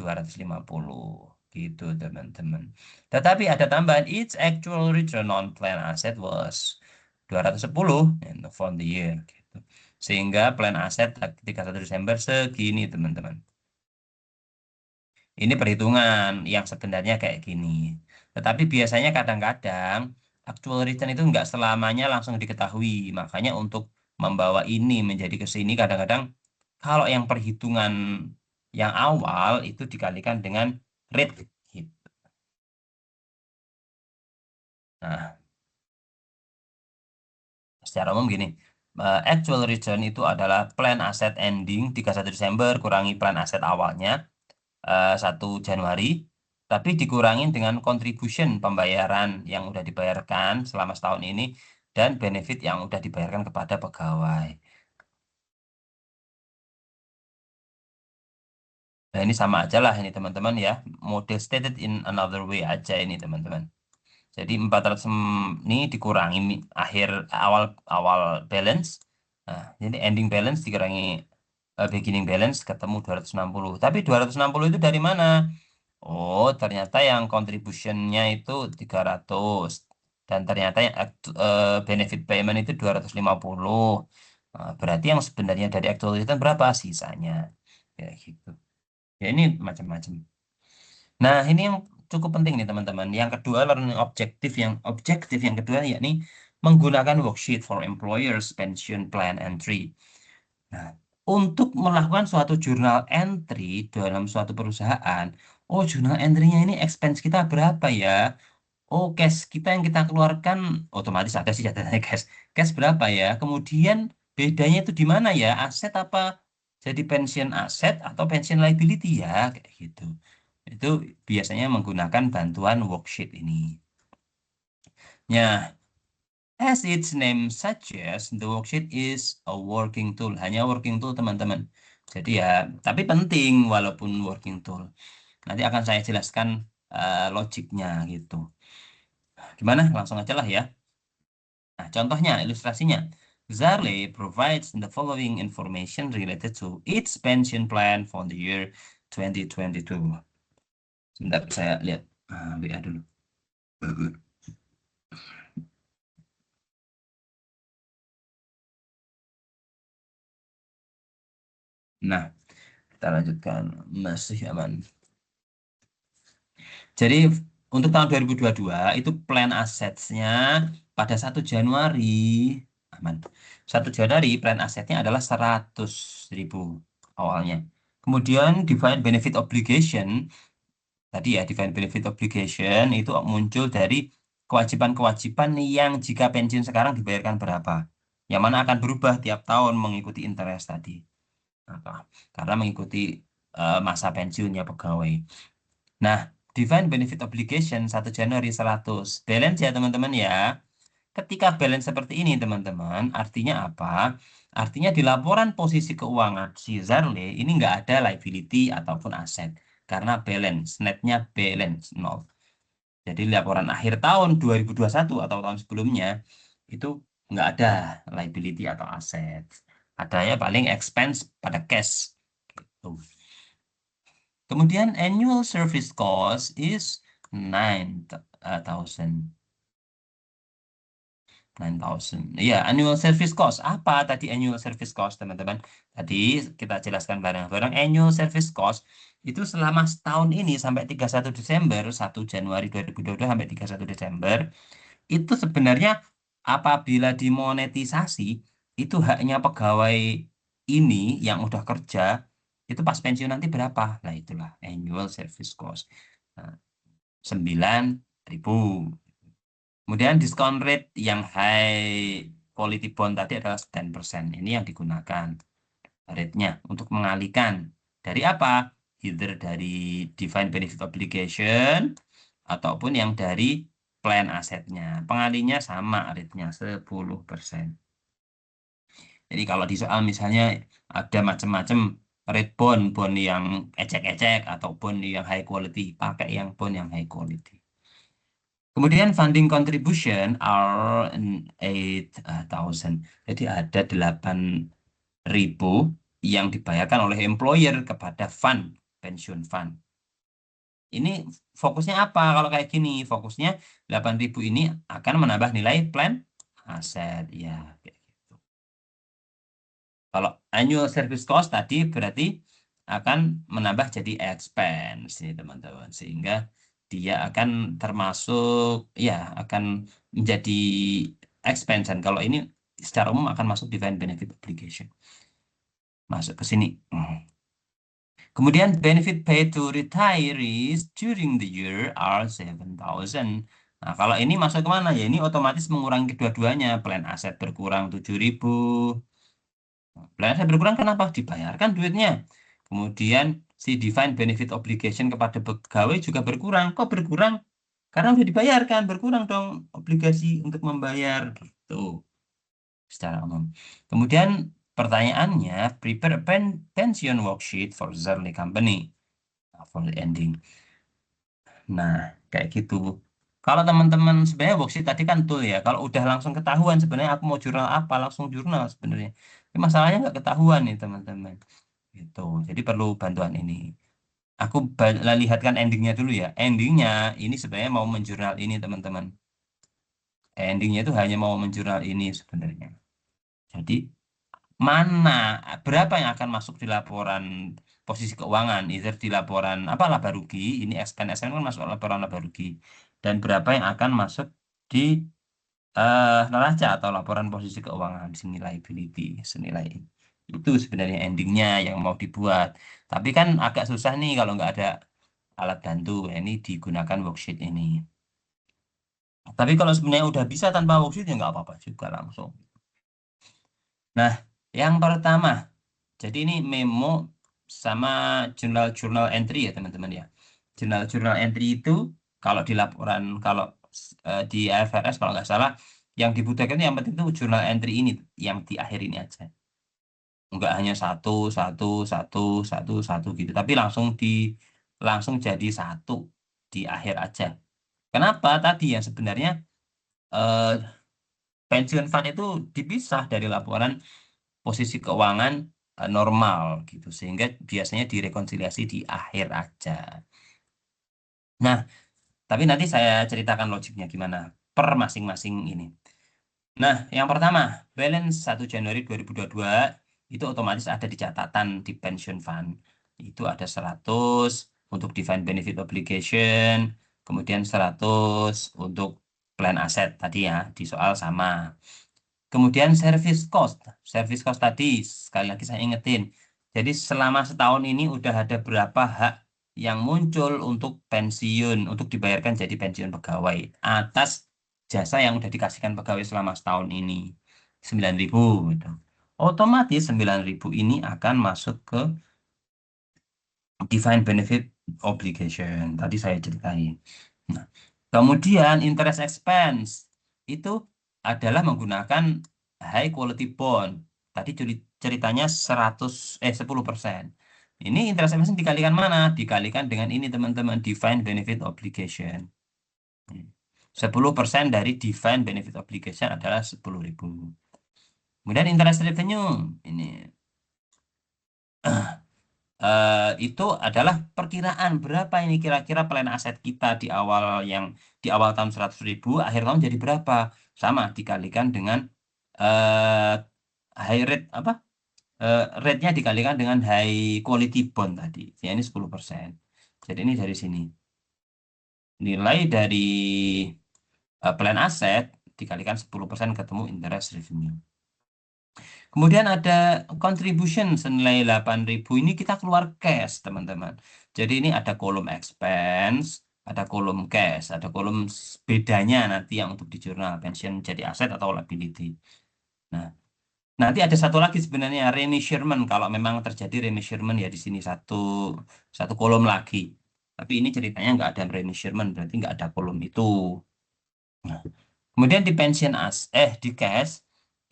250 gitu teman-teman. Tetapi ada tambahan, its actual return on plan asset was 210 for the year gitu. Sehingga plan aset 31 Desember segini teman-teman. Ini perhitungan yang sebenarnya kayak gini. Tetapi biasanya kadang-kadang actual return itu nggak selamanya langsung diketahui. Makanya untuk membawa ini menjadi ke sini kadang-kadang kalau yang perhitungan yang awal itu dikalikan dengan rate gitu. Nah, secara umum gini, actual return itu adalah plan aset ending 31 Desember kurangi plan aset awalnya 1 Januari, tapi dikurangin dengan contribution pembayaran yang udah dibayarkan selama setahun ini dan benefit yang udah dibayarkan kepada pegawai. Nah, ini sama aja lah ini teman-teman ya. Model stated in another way aja ini teman-teman. Jadi 400 ini dikurangi akhir awal awal balance. Nah, jadi ending balance dikurangi beginning balance ketemu 260. Tapi 260 itu dari mana? Oh, ternyata yang contribution-nya itu 300. Dan ternyata yang benefit payment itu 250. Nah, berarti yang sebenarnya dari actual return berapa sisanya? Ya gitu. Ya ini macam-macam. Nah, ini yang cukup penting nih teman-teman. Yang kedua, learning objektif yang kedua yakni menggunakan worksheet for employers pension plan entry. Nah, untuk melakukan suatu jurnal entry dalam suatu perusahaan, oh jurnal entry-nya ini expense kita berapa ya? Oh, cash kita yang kita keluarkan otomatis ada sih catatan cash. Cash berapa ya? Kemudian bedanya itu di mana ya? Aset apa jadi pension aset atau pension liability ya? Kayak gitu. Itu biasanya menggunakan bantuan worksheet ini. Ya, as its name suggests, the worksheet is a working tool. Hanya working tool, teman-teman. Jadi ya, tapi penting walaupun working tool. Nanti akan saya jelaskan logiknya gitu. Gimana? Langsung aja lah ya. Nah, contohnya, ilustrasinya. Zarle provides the following information related to its pension plan for the year 2022. Sebentar, saya lihat WA dulu. Nah, kita lanjutkan. Masih aman. Jadi untuk tahun 2022 itu plan assets-nya pada 1 Januari aman. 1 Januari plan asetnya adalah 100.000 awalnya. Kemudian defined benefit obligation tadi ya defined benefit obligation itu muncul dari kewajiban-kewajiban yang jika pensiun sekarang dibayarkan berapa. Yang mana akan berubah tiap tahun mengikuti interest tadi. Apa? Karena mengikuti masa pensiunnya pegawai. Nah, Defined Benefit Obligation 1 Januari 100. Balance ya teman-teman ya. Ketika balance seperti ini teman-teman, artinya apa? Artinya di laporan posisi keuangan si Zarle ini nggak ada liability ataupun aset. Karena balance, netnya balance, nol. Jadi laporan akhir tahun 2021 atau tahun sebelumnya, itu nggak ada liability atau aset. Adanya paling expense pada cash. Gitu. Kemudian annual service cost is 9,000. 9,000. Iya, annual service cost. Apa tadi annual service cost, teman-teman? Tadi kita jelaskan bareng-bareng. Annual service cost itu selama setahun ini sampai 31 Desember, 1 Januari 2022 sampai 31 Desember, itu sebenarnya apabila dimonetisasi, itu haknya pegawai ini yang udah kerja, itu pas pensiun nanti berapa? Nah, itulah annual service cost. Nah, 9.000. Kemudian diskon rate yang high quality bond tadi adalah 10%. Ini yang digunakan rate-nya untuk mengalihkan dari apa? Either dari defined benefit obligation ataupun yang dari plan asetnya. Pengalihnya sama rate-nya 10%. Jadi kalau di soal misalnya ada macam-macam rate bond, bond yang ecek-ecek atau bond yang high quality, pakai yang bond yang high quality. Kemudian funding contribution are 8,000. Jadi ada 8.000 yang dibayarkan oleh employer kepada fund, pensiun fund. Ini fokusnya apa kalau kayak gini? Fokusnya 8.000 ini akan menambah nilai plan aset. Ya, kayak gitu. Kalau annual service cost tadi berarti akan menambah jadi expense nih teman-teman. Sehingga dia akan termasuk ya akan menjadi expense. Dan kalau ini secara umum akan masuk defined benefit obligation. Masuk ke sini. Kemudian benefit paid to retirees during the year are 7,000. Nah, kalau ini masuk ke mana ya? Ini otomatis mengurangi kedua-duanya. Plan aset berkurang 7.000. Plan aset berkurang kenapa? Dibayarkan duitnya. Kemudian si defined benefit obligation kepada pegawai juga berkurang. Kok berkurang? Karena udah dibayarkan, berkurang dong obligasi untuk membayar gitu secara umum. Kemudian pertanyaannya, prepare a pension worksheet for Zerly Company for the ending. Nah, kayak gitu. Kalau teman-teman sebenarnya worksheet tadi kan tool ya. Kalau udah langsung ketahuan sebenarnya aku mau jurnal apa, langsung jurnal sebenarnya. Tapi masalahnya nggak ketahuan nih teman-teman. Gitu. Jadi perlu bantuan ini. Aku lihatkan endingnya dulu ya. Endingnya ini sebenarnya mau menjurnal ini teman-teman. Endingnya itu hanya mau menjurnal ini sebenarnya. Jadi mana berapa yang akan masuk di laporan posisi keuangan, either di laporan apa laba rugi, ini expense kan masuk laporan laba rugi, dan berapa yang akan masuk di neraca atau laporan posisi keuangan, sini liability, senilai ini. Itu sebenarnya endingnya yang mau dibuat. Tapi kan agak susah nih kalau nggak ada alat bantu. Nah, ini digunakan worksheet ini. Tapi kalau sebenarnya udah bisa tanpa worksheet ya nggak apa-apa juga langsung. Nah, yang pertama, jadi ini memo sama jurnal entry ya teman-teman ya. Jurnal entry itu kalau di laporan, kalau di IFRS kalau nggak salah, yang dibutuhkan yang penting itu jurnal entry ini, yang di akhir ini aja. Nggak hanya satu, satu, satu, satu, satu gitu, tapi langsung jadi satu di akhir aja. Kenapa? Tadi yang sebenarnya eh, pensiun fund itu dipisah dari laporan posisi keuangan normal gitu, sehingga biasanya direkonsiliasi di akhir aja. Nah, tapi nanti saya ceritakan logiknya gimana per masing-masing ini. Nah, yang pertama, balance 1 Januari 2022 itu otomatis ada di catatan di pension fund. Itu ada 100 untuk defined benefit obligation, kemudian 100 untuk plan aset tadi ya, di soal sama. Kemudian service cost. Service cost tadi, sekali lagi saya ingetin. Jadi selama setahun ini udah ada berapa hak yang muncul untuk pensiun, untuk dibayarkan jadi pensiun pegawai atas jasa yang udah dikasihkan pegawai selama setahun ini. 9.000 gitu. Otomatis 9.000 ini akan masuk ke defined benefit obligation. Tadi saya ceritain. Nah, kemudian interest expense itu adalah menggunakan high quality bond. Tadi ceritanya 10%. Ini interest expense dikalikan mana? Dikalikan dengan ini teman-teman, defined benefit obligation. 10% dari defined benefit obligation adalah 10.000. Kemudian interest revenue ini itu adalah perkiraan berapa ini kira-kira plan aset kita di awal tahun 100.000, akhir tahun jadi berapa? Sama dikalikan dengan eh, high rate apa? Rate-nya dikalikan dengan high quality bond tadi. Ya ini 10%. Jadi ini dari sini. Nilai dari plan aset dikalikan 10% ketemu interest revenue. Kemudian ada contribution senilai 8.000 ini kita keluar cash, teman-teman. Jadi ini ada kolom expense, ada kolom cash, ada kolom bedanya nanti yang untuk di jurnal pensiun jadi aset atau liability. Nah, nanti ada satu lagi sebenarnya remeasurement kalau memang terjadi remeasurement ya di sini satu satu kolom lagi. Tapi ini ceritanya nggak ada remeasurement, berarti nggak ada kolom itu. Nah, kemudian di di cash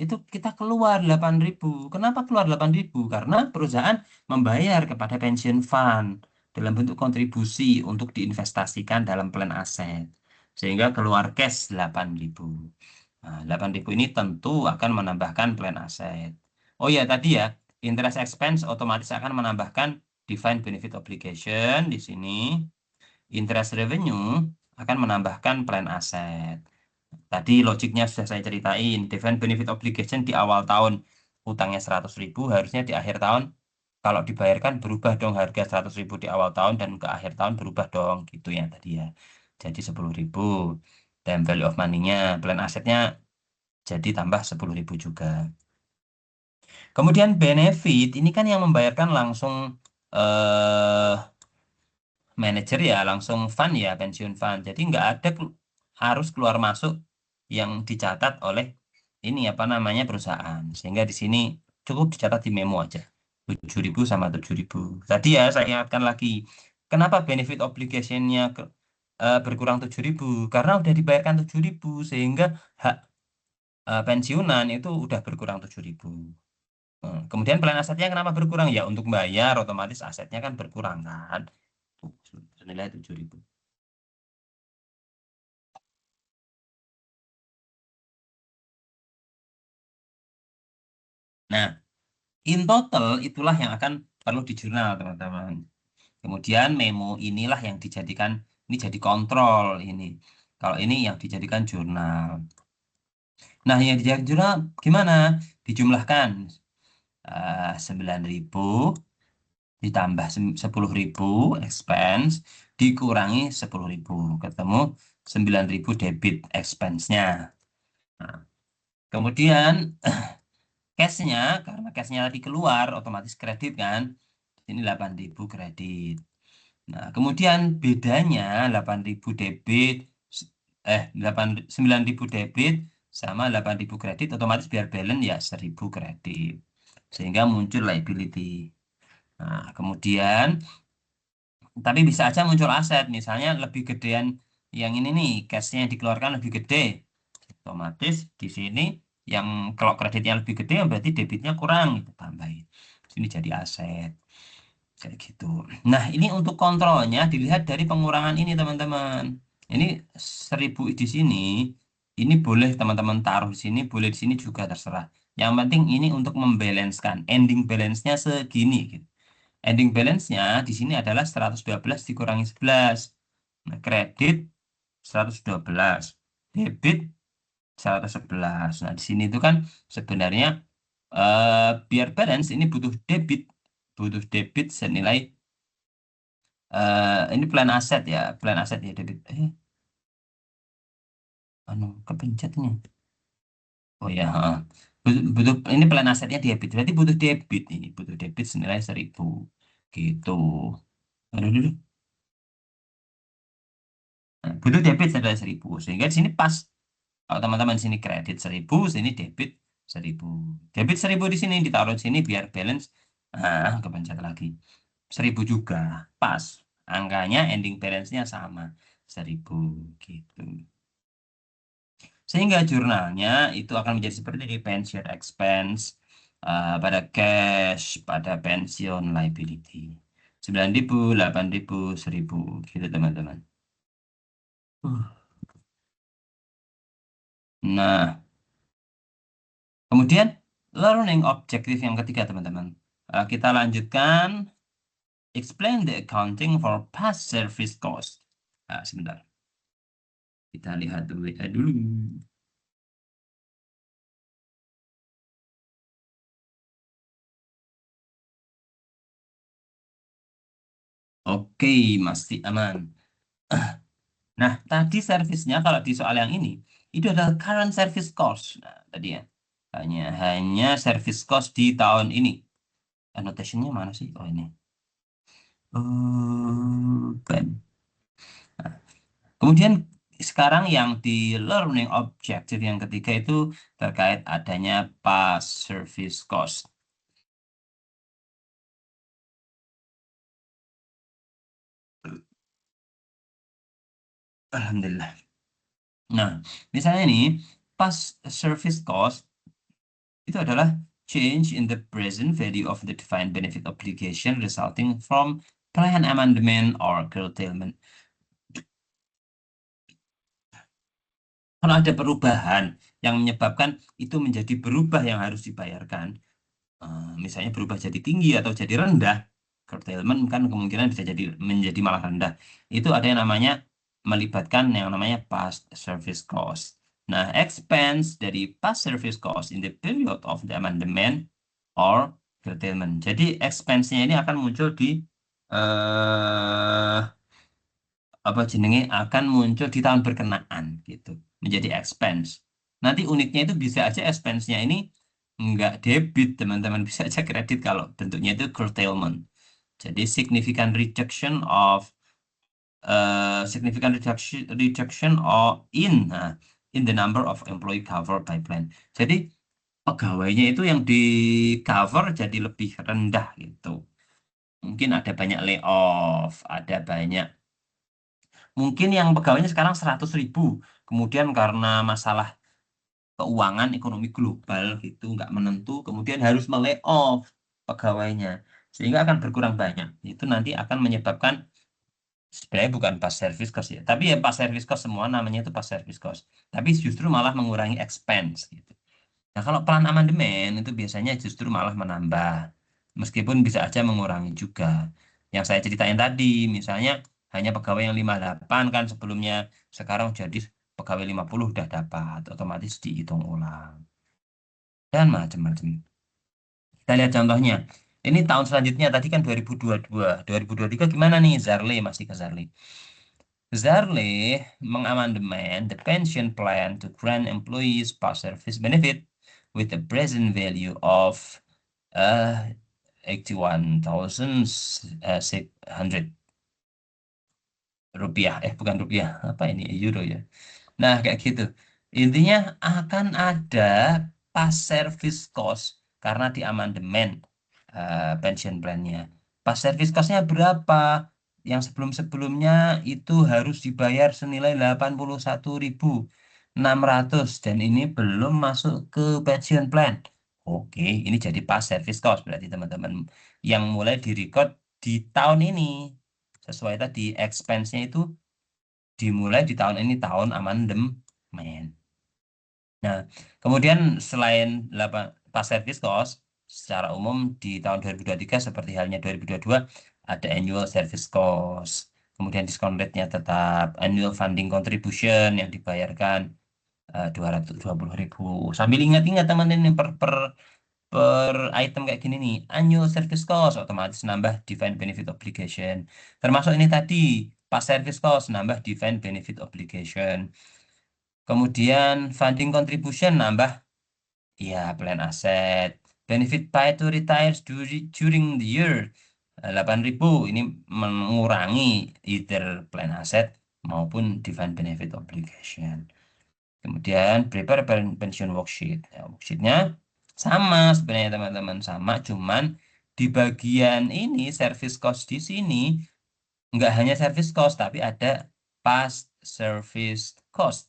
itu kita keluar 8.000. Kenapa keluar 8.000? Karena perusahaan membayar kepada pension fund dalam bentuk kontribusi untuk diinvestasikan dalam plan aset. Sehingga keluar cash 8.000. Nah, 8.000 ini tentu akan menambahkan plan aset. Oh ya, tadi ya, interest expense otomatis akan menambahkan defined benefit obligation di sini. Interest revenue akan menambahkan plan aset. Tadi logiknya sudah saya ceritain. Defined benefit obligation di awal tahun utangnya 100.000, harusnya di akhir tahun kalau dibayarkan berubah dong harga 100.000 di awal tahun dan ke akhir tahun berubah dong gitu ya tadi ya. Jadi 10.000 dan value of money-nya plan asetnya jadi tambah 10.000 juga. Kemudian benefit ini kan yang membayarkan langsung eh manajer ya langsung fund ya pensiun fund. Jadi nggak ada harus keluar masuk yang dicatat oleh ini apa namanya perusahaan. Sehingga di sini cukup dicatat di memo aja. 7.000 sama 7.000. Tadi ya saya ingatkan lagi. Kenapa benefit obligation-nya berkurang 7.000? Karena udah dibayarkan 7.000 sehingga hak pensiunan itu udah berkurang 7.000. Kemudian plan asetnya kenapa berkurang? Ya untuk bayar otomatis asetnya kan berkurang kan. Tuh, senilai 7.000. Nah, in total itulah yang akan perlu di jurnal, teman-teman. Kemudian memo inilah yang dijadikan, ini jadi kontrol ini. Kalau ini yang dijadikan jurnal. Nah, yang dijadikan jurnal gimana? Dijumlahkan. 9.000 ditambah 10.000 expense dikurangi 10.000. Ketemu 9.000 debit expense-nya. Nah, kemudian cashnya, karena cashnya tadi keluar, otomatis kredit kan. Ini 8.000 kredit. Nah, kemudian bedanya 8.000 debit, 9.000 debit sama 8.000 kredit, otomatis biar balance ya 1.000 kredit. Sehingga muncul liability. Nah, kemudian, tapi bisa aja muncul aset, misalnya lebih gedean yang ini nih, cashnya yang dikeluarkan lebih gede. Otomatis di sini yang kalau kreditnya lebih gede berarti debitnya kurang gitu tambahin. Sini jadi aset kayak gitu. Nah, ini untuk kontrolnya dilihat dari pengurangan ini teman-teman. Ini 1.000 di sini Ini boleh teman-teman taruh di sini, boleh di sini juga terserah. Yang penting ini untuk membalancekan. Ending balance-nya segini, gitu. Ending balance-nya di sini adalah 112 dikurangi 11. Nah, kredit 112, debit 111. Nah, di sini itu kan sebenarnya biar balance ini butuh debit. Butuh debit senilai ini plan aset ya, plan aset ya debit. Anu kepencetnya. Oh ya, heeh. Butuh, ini plan asetnya debit. Berarti butuh debit ini, butuh debit senilai 1.000 gitu. Aduh, dulu. Nah, butuh debit senilai 1.000. Sehingga di sini pas. Kalau teman-teman di sini kredit 1.000, sini debit 1.000. Debit 1.000 di sini ditaruh di sini biar balance. Kepencet lagi. 1.000 juga. Pas. Angkanya ending balance-nya sama. 1.000 gitu. Sehingga jurnalnya itu akan menjadi seperti ini, pension expense, pada cash, pada pensiun liability. 9.000, 8.000, 1.000, gitu teman-teman. Nah, kemudian learning objektif yang ketiga teman-teman. Kita lanjutkan, explain the accounting for past service cost. Sebentar, kita lihat dulu. Oke, masih aman. Nah, tadi servisnya kalau di soal yang ini itu adalah current service cost. Nah, tadi ya. Hanya service cost di tahun ini. Annotation-nya mana sih? Oh, ini. Ben. Kemudian sekarang yang di learning objective yang ketiga itu terkait adanya past service cost. Alhamdulillah. Nah, misalnya ini past service cost itu adalah change in the present value of the defined benefit obligation resulting from plan amendment or curtailment. Kalau ada perubahan yang menyebabkan itu menjadi berubah yang harus dibayarkan, misalnya berubah jadi tinggi atau jadi rendah, curtailment kan kemungkinan bisa jadi menjadi malah rendah. Itu ada yang namanya melibatkan yang namanya past service cost. Nah, expense dari past service cost in the period of the amendment or curtailment. Jadi expense-nya ini akan muncul di eh apa jenenge akan muncul di tahun berkenaan gitu, menjadi expense. Nanti uniknya itu bisa aja expense-nya ini nggak debit, teman-teman, bisa aja kredit kalau bentuknya itu curtailment. Jadi significant reduction or in the number of employee covered by plan. Jadi pegawainya itu yang di cover jadi lebih rendah gitu. Mungkin ada banyak layoff, ada banyak. Mungkin yang pegawainya sekarang 100.000, kemudian karena masalah keuangan ekonomi global gitu nggak menentu, kemudian harus melay-off pegawainya, sehingga akan berkurang banyak. Itu nanti akan menyebabkan sebenarnya bukan pas service cost ya, tapi ya pas service cost semua namanya itu pas service cost. Tapi justru malah mengurangi expense gitu. Nah, kalau plan amandemen itu biasanya justru malah menambah, meskipun bisa aja mengurangi juga. Yang saya ceritain tadi, misalnya hanya pegawai yang 58 kan sebelumnya, sekarang jadi pegawai 50 udah dapat, otomatis dihitung ulang. Dan macam-macam. Kita lihat contohnya. Ini tahun selanjutnya, tadi kan 2022. 2023 gimana nih? Zarli, masih ke Zarli. Zarli mengamandemen the pension plan to grant employees past service benefit with a present value of 81.600 rupiah. Bukan rupiah, apa ini? Euro ya. Nah, kayak gitu. Intinya akan ada pas service cost karena di amandemen pension plan-nya. Pas service cost-nya berapa? Yang sebelum-sebelumnya itu harus dibayar senilai 81.600 dan ini belum masuk ke pension plan. Oke, ini jadi pas service cost berarti teman-teman yang mulai direcord di tahun ini. Sesuai tadi expense-nya itu dimulai di tahun ini, tahun amandemen. Nah, kemudian selain pas service cost, secara umum di tahun 2023 seperti halnya 2022 ada annual service cost. Kemudian diskon rate-nya tetap annual funding contribution yang dibayarkan 220.000. Sambil ingat-ingat teman ini per item kayak gini nih, annual service cost otomatis nambah defined benefit obligation. Termasuk ini tadi, pas service cost nambah defined benefit obligation. Kemudian funding contribution nambah ya plan aset. Benefit paid to retire during the year 8.000 ini mengurangi either plan aset maupun defined benefit obligation. Kemudian prepare pension worksheet. Ya, worksheetnya sama sebenarnya teman-teman, sama, cuman di bagian ini service cost di sini nggak hanya service cost tapi ada past service cost,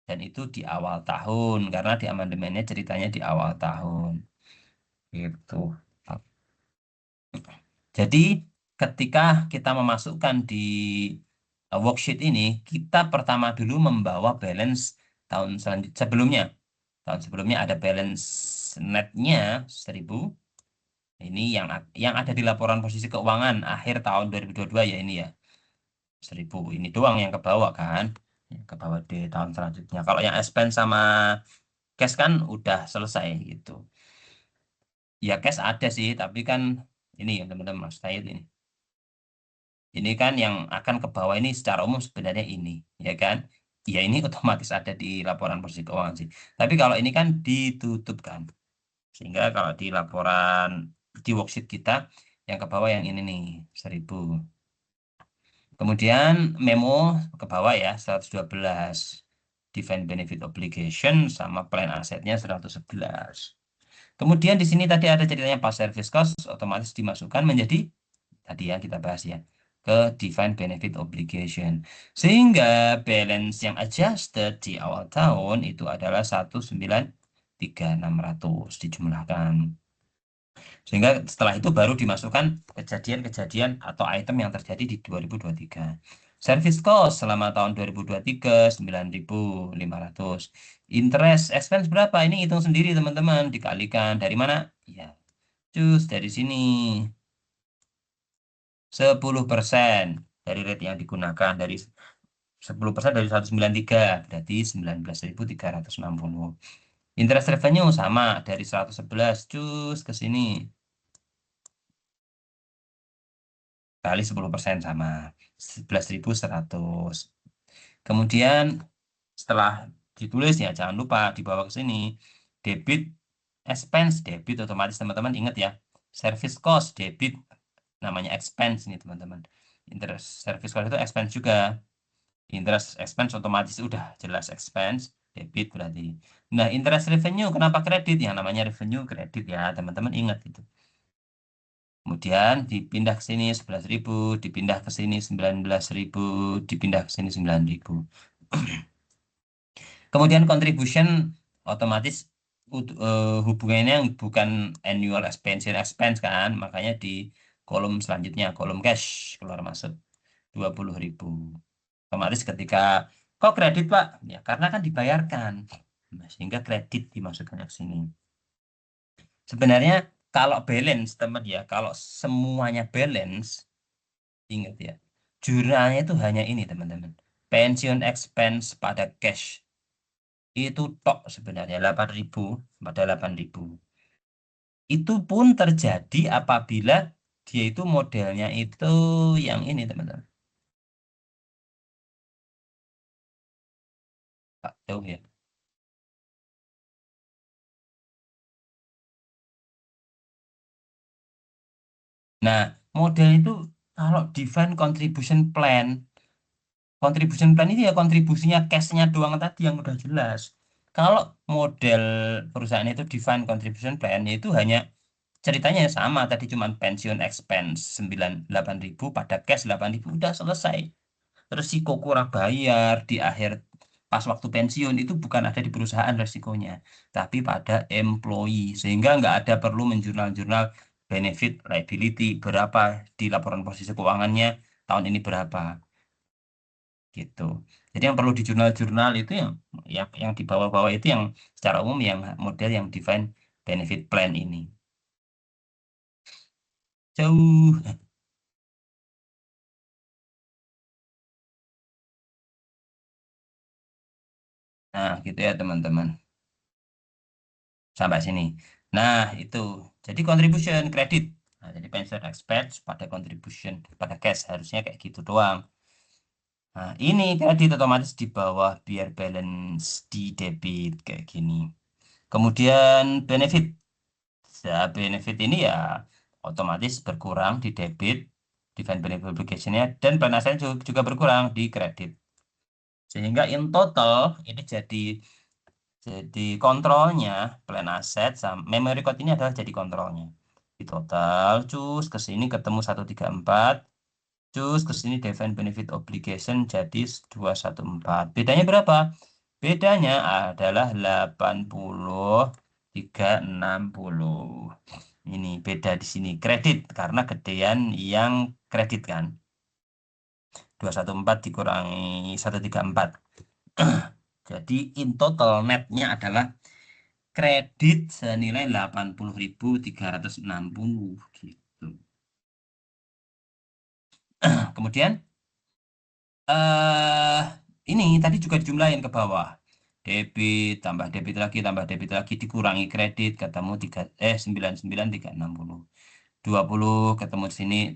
dan itu di awal tahun karena di amandemennya ceritanya di awal tahun gitu. Jadi ketika kita memasukkan di worksheet ini, kita pertama dulu membawa balance sebelumnya. Tahun sebelumnya ada balance netnya 1.000. Ini yang ada di laporan posisi keuangan akhir tahun 2022 ya ini ya. 1.000. Ini doang yang ke bawah kan. Yang ke bawah di tahun selanjutnya. Kalau yang expense sama cash kan udah selesai gitu. Ya cash ada sih, tapi kan ini yang teman-teman Mas Said ini. Ini kan yang akan ke bawah ini secara umum sebenarnya ini, ya kan? Ya ini otomatis ada di laporan posisi keuangan sih. Tapi kalau ini kan ditutup kan. Sehingga kalau di laporan di worksheet kita yang ke bawah yang ini nih 1.000. Kemudian memo ke bawah ya 112. Define benefit obligation sama plan asetnya 111. Kemudian di sini tadi ada ceritanya pas service cost otomatis dimasukkan menjadi tadi yang kita bahas ya ke defined benefit obligation. Sehingga balance yang adjusted di awal tahun itu adalah 193.600 dijumlahkan. Sehingga setelah itu baru dimasukkan kejadian-kejadian atau item yang terjadi di 2023. Service cost selama tahun 2023 9.500. Interest expense berapa? Ini hitung sendiri teman-teman, dikalikan dari mana? Ya, cus dari sini. 10% dari rate yang digunakan, dari 10% dari 193 berarti 19.360. Interest revenue sama dari 111 cus ke sini kali 10% sama 11.100. Kemudian setelah ditulis ya jangan lupa dibawa ke sini debit expense, debit otomatis teman-teman ingat ya, service cost debit namanya expense ini teman-teman. Interest service cost itu expense juga. Interest expense otomatis udah jelas expense, debit berarti. Nah, interest revenue kenapa kredit? Yang namanya revenue kredit ya, teman-teman ingat itu. Kemudian dipindah ke sini 11.000, dipindah ke sini 19.000, dipindah ke sini 9.000. Kemudian contribution otomatis hubungannya bukan annual expense expense kan, makanya di kolom selanjutnya, kolom cash keluar masuk 20.000. Otomatis ketika kok kredit Pak? Ya karena kan dibayarkan. Nah, sehingga kredit dimasukkan ke sini. Sebenarnya kalau balance teman ya, kalau semuanya balance, ingat ya, jurnalnya itu hanya ini teman-teman. Pensiun expense pada cash itu tok sebenarnya 8.000 pada 8.000. Itu pun terjadi apabila dia itu modelnya itu yang ini teman-teman. Pak, jauh ya. Nah, model itu kalau define contribution plan, contribution plan itu ya kontribusinya cash-nya doang tadi yang udah jelas. Kalau model perusahaan itu define contribution plan, itu hanya ceritanya sama tadi cuman pensiun expense 8.000 pada cash 8.000 udah selesai. Resiko kurang bayar di akhir pas waktu pensiun itu bukan ada di perusahaan resikonya, tapi pada employee. Sehingga nggak ada perlu menjurnal-jurnal benefit liability berapa di laporan posisi keuangannya tahun ini berapa. gitu. Jadi yang perlu di jurnal-jurnal itu yang di bawah-bawah itu yang secara umum yang model yang define benefit plan ini. Jauh. Nah, gitu ya teman-teman. Sampai sini. Nah, itu. Jadi contribution kredit. Nah, jadi pensiun expense pada contribution pada cash harusnya kayak gitu doang. Nah, ini kredit otomatis di bawah biar balance di debit kayak gini. Kemudian benefit. Nah, benefit ini ya otomatis berkurang di debit, define benefit obligation-nya, dan plan aset juga berkurang di kredit. Sehingga in total ini jadi kontrolnya plan aset sama memory code ini adalah jadi kontrolnya. Di total, cus ke sini ketemu 134, cus ke sini define benefit obligation jadi 214. Bedanya berapa? Bedanya adalah 80, 360. Ini beda di sini kredit karena gedean yang kredit kan. 214 dikurangi 134. Jadi in total netnya adalah kredit senilai 80.360 gitu. Kemudian eh ini tadi juga dijumlahin ke bawah. Tambah debit lagi dikurangi kredit ketemu 99.360. 20 ketemu di sini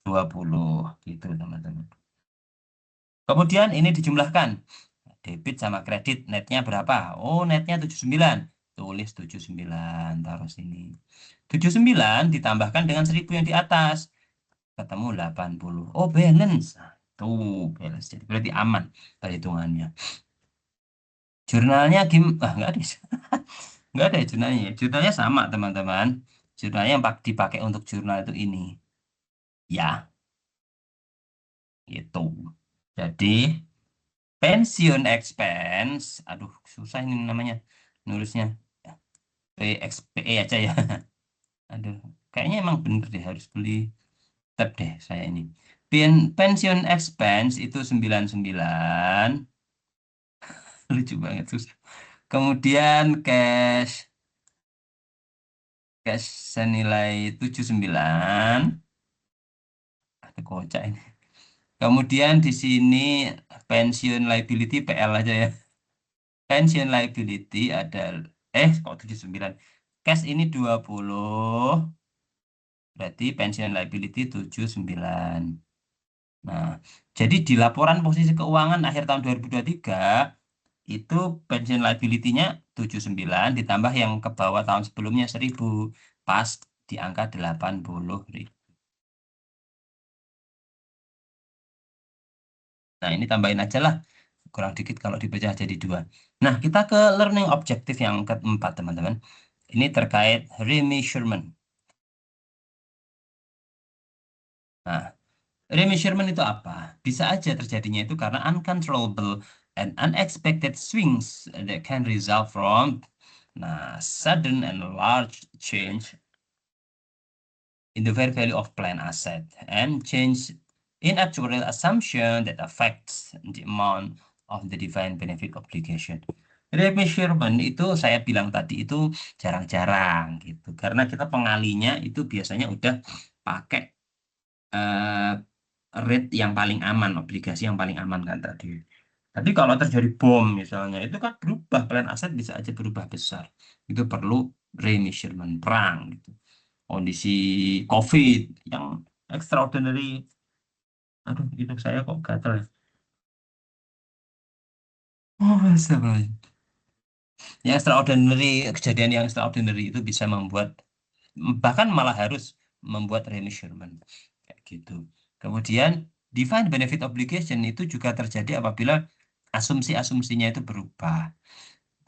20 gitu teman-teman. Kemudian ini dijumlahkan. Debit sama kredit netnya berapa? Oh, netnya 79. Tulis 79 taruh sini. 79 ditambahkan dengan 1000 yang di atas. Ketemu 80. Oh, balance. Nah, tuh, balance. Jadi berarti aman perhitungannya. Jurnalnya nggak ada. Nggak ada jurnalnya. Jurnalnya sama, teman-teman. Jurnalnya yang dipakai untuk jurnal itu ini. Ya, gitu. Jadi, pensiun expense, aduh susah ini namanya nulisnya. PXPE aja ya. Aduh, kayaknya emang bener deh harus beli tab deh saya ini. Pensiun expense itu 99, lucu banget susah. Kemudian cash senilai 79, ada kocak ini. Kemudian di sini pensiun liability PL aja ya. Pension liability ada kok 79. Cash ini 20, berarti pension liability 79. Nah, jadi di laporan posisi keuangan akhir tahun 2023 itu pension liability-nya 79 ditambah yang ke bawah tahun sebelumnya 1000 pas di angka 80 ribu. Nah, ini tambahin aja lah. Kurang dikit kalau dipecah jadi dua. Nah, kita ke learning objective yang keempat, teman-teman. Ini terkait remeasurement. Nah, remeasurement itu apa? Bisa aja terjadinya itu karena uncontrollable and unexpected swings that can result from sudden and large change in the fair value of plan asset and change in actuarial assumption that affects the amount of the defined benefit obligation. Remeasurement itu saya bilang tadi itu jarang-jarang gitu karena kita pengalinya itu biasanya udah pakai eh, rate yang paling aman, obligasi yang paling aman kan tadi. Tapi kalau terjadi bom misalnya, itu kan berubah, plan aset bisa aja berubah besar. Itu perlu remeasurement perang gitu. Kondisi COVID yang extraordinary, aduh itu saya kok gatel ya. Oh, astagfirullahaladzim. Yang extraordinary, kejadian yang extraordinary itu bisa membuat, bahkan malah harus membuat remeasurement. Kayak gitu. Kemudian, defined benefit obligation itu juga terjadi apabila asumsi-asumsinya itu berubah.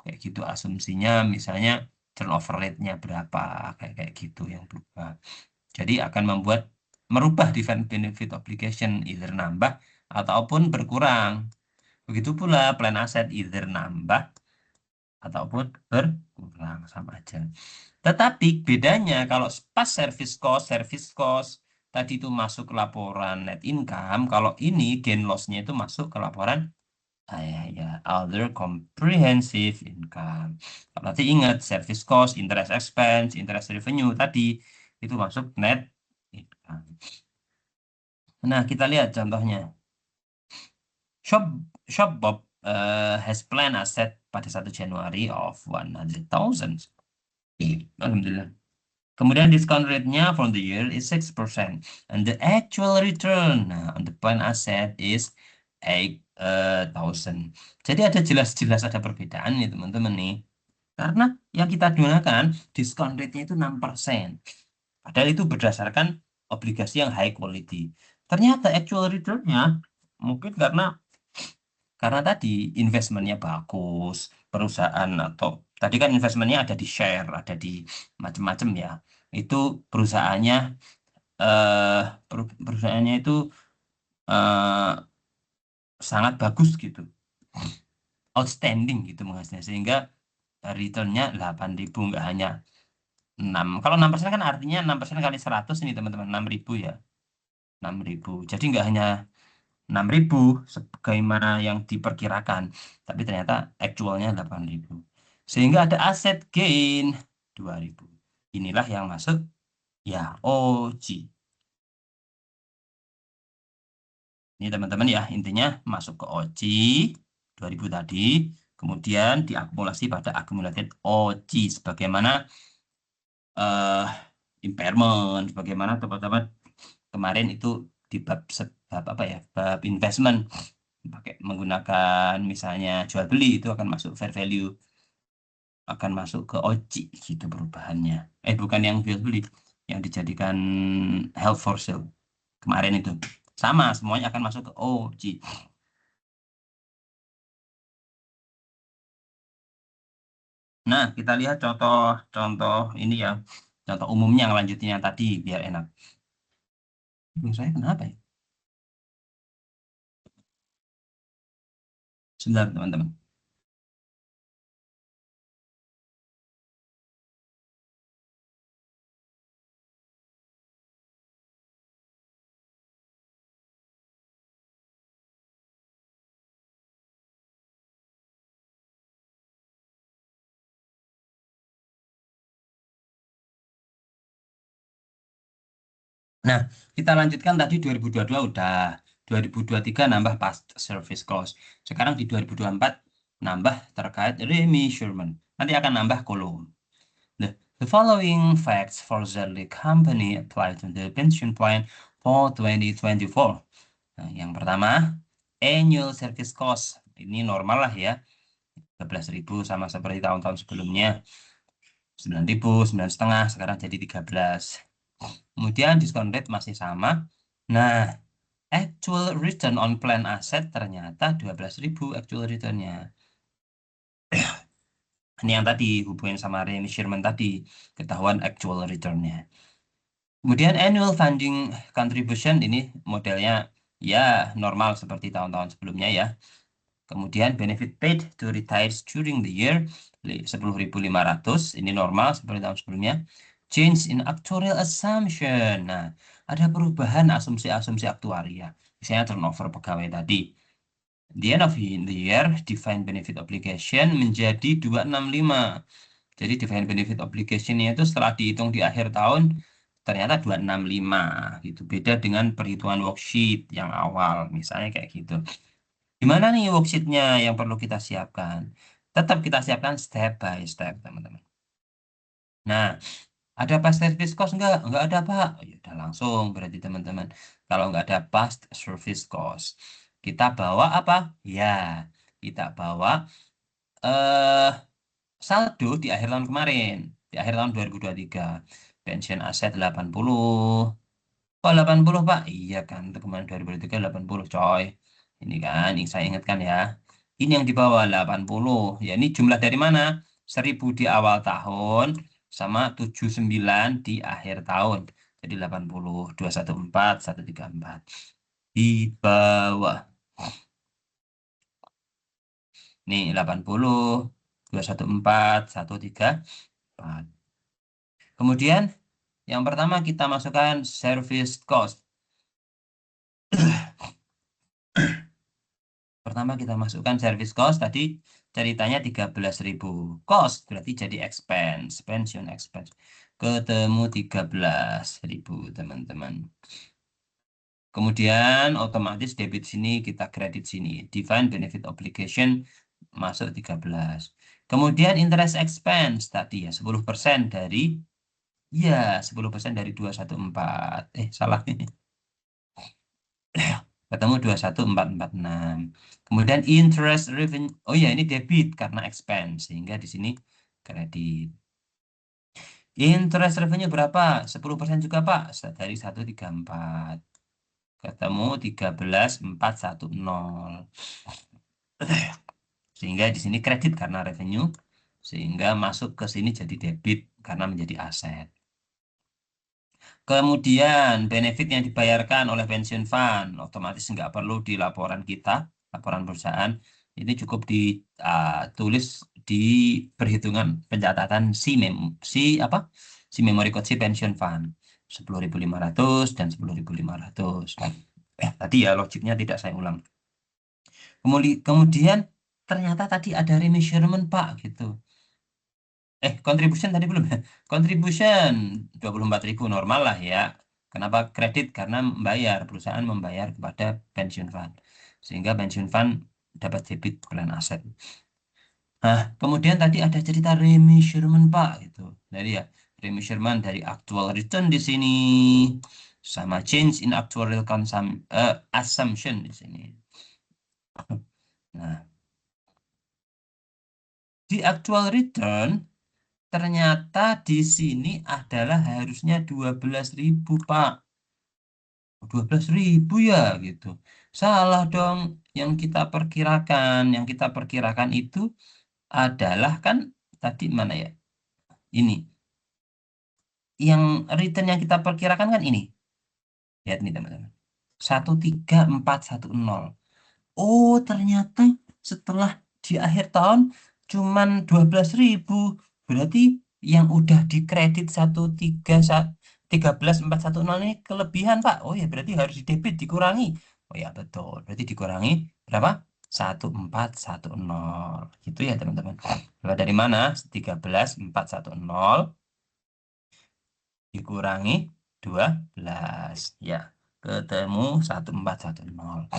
Kayak gitu asumsinya misalnya turnover rate-nya berapa, kayak kayak gitu yang berubah. Jadi akan merubah defined benefit obligation either nambah ataupun berkurang. Begitu pula plan aset either nambah ataupun berkurang sama aja. Tetapi bedanya kalau pas service cost tadi itu masuk ke laporan net income, kalau ini gain loss-nya itu masuk ke laporan ya, other comprehensive income. Berarti ingat service cost, interest expense, interest revenue tadi itu masuk net income. Nah, kita lihat contohnya. Shop Shopbop has planned asset pada 1 Januari of 100,000. Alhamdulillah. Kemudian discount rate-nya from the year is 6%. And the actual return on the plan asset is 8,000. Jadi ada jelas-jelas ada perbedaan nih teman-teman nih. Karena yang kita gunakan discount rate-nya itu 6%. Padahal itu berdasarkan obligasi yang high quality. Ternyata actual return-nya mungkin karena tadi investmentnya bagus, perusahaan atau tadi kan investmentnya ada di share, ada di macam-macam ya. Itu perusahaannya perusahaannya itu eh, sangat bagus gitu, outstanding gitu menghasilkan sehingga returnnya 8.000 nggak hanya 6. Kalau 6% kan artinya 6% kali 100 ini teman-teman 6.000 ya. 6.000. Jadi nggak hanya 6.000 sebagaimana yang diperkirakan, tapi ternyata actualnya 8.000. Sehingga ada aset gain 2.000. Inilah yang masuk ya OG. Ini teman-teman ya, intinya masuk ke OG 2.000 tadi, kemudian diakumulasi pada accumulated OG sebagaimana eh impairment, sebagaimana teman-teman kemarin itu di bab apa ya? Bab investment pakai menggunakan misalnya jual beli itu akan masuk fair value, akan masuk ke OJ gitu perubahannya. Bukan yang jual beli, yang dijadikan held for sale kemarin itu sama semuanya akan masuk ke OJ. Nah, kita lihat contoh-contoh ini ya, contoh umumnya yang lanjutin yang tadi biar enak. Saya kenapa ya? Sebentar teman-teman. Nah, kita lanjutkan tadi 2022 udah, 2023 nambah past service cost. Sekarang di 2024 nambah terkait remeasurement. Nanti akan nambah kolom. The following facts for the company apply to the pension plan for 2024. Nah, yang pertama, annual service cost. Ini normal lah ya, 12.000 sama seperti tahun-tahun sebelumnya. 9.000, 9,5, sekarang jadi 13. Kemudian diskon rate masih sama. Nah, actual return on plan asset ternyata 12.000 actual returnnya. Ini yang tadi hubungan sama remeasurement tadi, ketahuan actual returnnya. Kemudian annual funding contribution ini modelnya ya normal seperti tahun-tahun sebelumnya ya. Kemudian benefit paid to retire during the year 10.500 ini normal seperti tahun sebelumnya. Change in actuarial assumption. Nah, ada perubahan asumsi-asumsi aktuaria. Misalnya turnover pegawai tadi. The end of the year, defined benefit obligation menjadi 265. Jadi defined benefit obligation-nya itu setelah dihitung di akhir tahun ternyata 265 gitu. Beda dengan perhitungan worksheet yang awal, misalnya kayak gitu. Gimana nih worksheet-nya yang perlu kita siapkan? Tetap kita siapkan step by step, teman-teman. Nah, ada past service cost enggak? Enggak ada, Pak. Oh, ya udah langsung berarti teman-teman. Kalau enggak ada past service cost, kita bawa apa? Ya, kita bawa eh saldo di akhir tahun kemarin, di akhir tahun 2023. Pensiun aset 80. Oh, 80, Pak. Iya kan, untuk kemarin 2023 80, coy. Ini kan, yang saya ingatkan ya. Ini yang di bawah 80. Ya, ini jumlah dari mana? 1.000 di awal tahun sama 79 di akhir tahun. Jadi 80, 214, 134. Di bawah. Nih 80, 214, 134. Kemudian Yang pertama kita masukkan service cost. Pertama kita masukkan service cost tadi ceritanya 13.000. Cost berarti jadi expense, pension expense. Ketemu 13.000 teman-teman. Kemudian otomatis debit sini kita kredit sini. Defined benefit obligation masuk 13. Kemudian interest expense tadi ya 10% dari ya 10% dari 214. Salah. Ketemu 21446. Kemudian interest revenue. Oh ya, ini debit karena expense sehingga di sini kredit. Interest revenue berapa? 10% juga, Pak. Dari 134. Ketemu 13.410. Sehingga di sini kredit karena revenue, sehingga masuk ke sini jadi debit karena menjadi aset. Kemudian benefit yang dibayarkan oleh pensiun fund otomatis nggak perlu di laporan kita, laporan perusahaan. Ini cukup ditulis di perhitungan pencatatan si apa? Si memory code si pensiun fund 10.500 dan 10.500. Tadi ya logiknya tidak saya ulang. Kemudian ternyata tadi ada remeasurement Pak gitu. Contribution tadi belum ya? Contribution 24.000 normal lah ya. Kenapa kredit? Karena perusahaan membayar kepada pensiun fund. Sehingga pensiun fund dapat debit plan aset. Nah, kemudian tadi ada cerita remeasurement Pak gitu. Jadi ya, remeasurement dari actual return di sini sama change in actuarial assumption di sini. Nah, di actual return ternyata di sini adalah harusnya 12.000, Pak. 12.000 ya gitu. Salah dong. Yang kita perkirakan itu adalah kan tadi mana ya? Ini. Yang return yang kita perkirakan kan ini. Lihat nih teman-teman. 13410. Oh, ternyata setelah di akhir tahun cuman 12.000. Berarti yang udah dikredit 13.410 ini kelebihan, Pak. Oh ya, berarti harus didebit dikurangi. Oh ya, betul. Berarti dikurangi berapa? 1410. Gitu ya, teman-teman. Mulai dari mana? 13.410 dikurangi 12. Ya, ketemu 1410.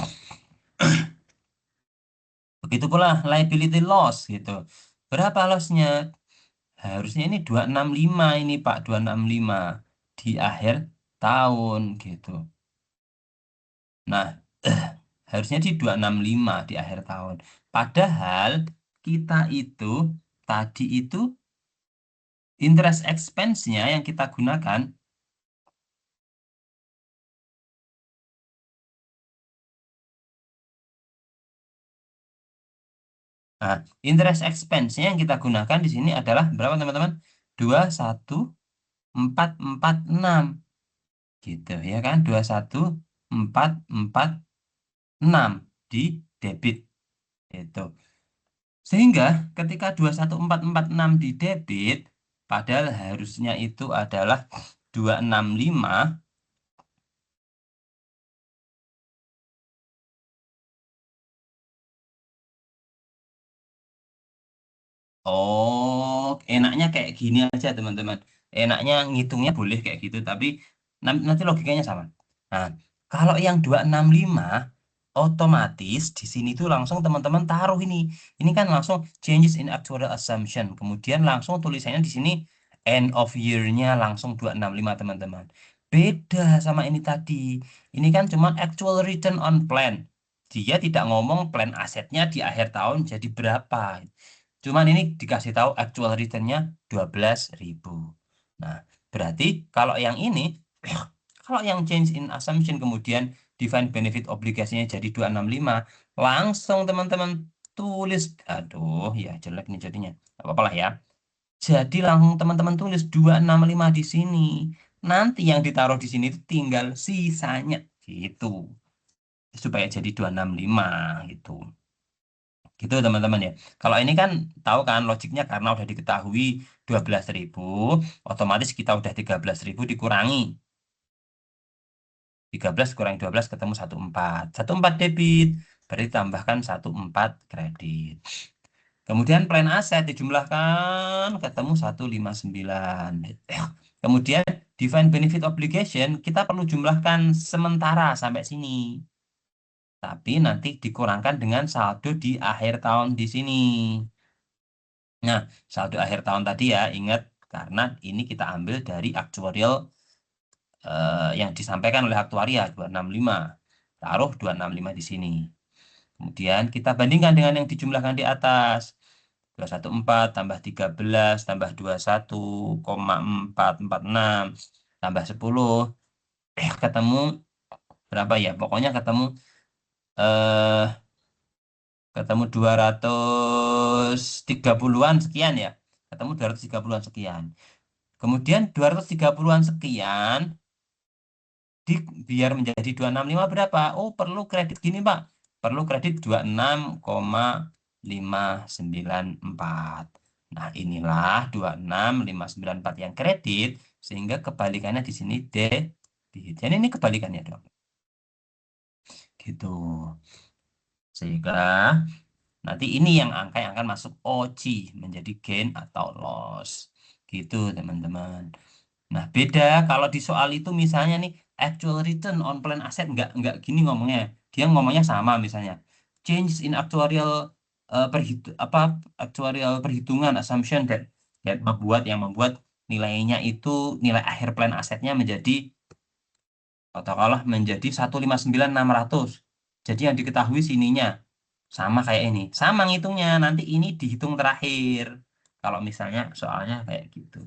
Begitu pula liability loss gitu. Berapa lossnya? Harusnya ini 265 ini Pak, 265 di akhir tahun gitu. Nah, harusnya di 265 di akhir tahun. Padahal kita itu tadi itu interest expense-nya yang kita gunakan. Nah, interest expense-nya yang kita gunakan di sini adalah berapa teman-teman? 21446 gitu ya kan? 21446 di debit itu. Sehingga ketika 21446 di debit, padahal harusnya itu adalah 265. Oh, enaknya kayak gini aja teman-teman. Enaknya ngitungnya boleh kayak gitu, tapi nanti logikanya sama. Nah, kalau yang 265, otomatis di sini tuh langsung teman-teman taruh ini. Ini kan langsung changes in actuarial assumption. Kemudian langsung tulisannya di sini end of year-nya langsung 265 teman-teman. Beda sama ini tadi. Ini kan cuma actual return on plan. Dia tidak ngomong plan asetnya di akhir tahun jadi berapa. Cuman ini dikasih tahu actual return-nya 12.000. Nah, berarti kalau yang ini, kalau yang change in assumption kemudian defined benefit obligasinya jadi 265, langsung teman-teman tulis, aduh ya jelek nih jadinya. Gak apa-apa lah ya. Jadi langsung teman-teman tulis 265 di sini. Nanti yang ditaruh di sini itu tinggal sisanya gitu. Supaya jadi 265 gitu. Gitu teman-teman ya. Kalau ini kan tahu kan logiknya karena udah diketahui 12.000, otomatis kita udah 13.000 dikurangi. 13 kurang 12 ketemu 14. 14 debit, berarti tambahkan 14 kredit. Kemudian plan aset dijumlahkan ketemu 159. Kemudian defined benefit obligation kita perlu jumlahkan sementara sampai sini. Tapi nanti dikurangkan dengan saldo di akhir tahun di sini. Nah, saldo akhir tahun tadi ya, ingat karena ini kita ambil dari aktuarial yang disampaikan oleh aktuaria 265. Taruh 265 di sini. Kemudian kita bandingkan dengan yang dijumlahkan di atas. 214 tambah 13 tambah 21,446 tambah 10 ketemu berapa ya? Pokoknya ketemu eh ketemu 230-an sekian ya. Ketemu 230-an sekian. Kemudian 230-an sekian di, biar menjadi 265 berapa? Oh, perlu kredit gini, Pak. Perlu kredit 26,594. Nah, inilah 26,594 yang kredit sehingga kebalikannya di sini debit. Jadi ini kebalikannya dong. Gitu. Sehingga nanti ini yang angka yang akan masuk OC menjadi gain atau loss. Gitu, teman-teman. Nah, beda kalau di soal itu misalnya nih actual return on plan asset nggak gini ngomongnya. Dia ngomongnya sama misalnya. Change in actuarial apa actuarial perhitungan assumption dan yang membuat nilainya itu nilai akhir plan asetnya menjadi katakanlah menjadi 159.600. Jadi yang diketahui sininya sama kayak ini. Sama ngitungnya, nanti ini dihitung terakhir. Kalau misalnya soalnya kayak gitu.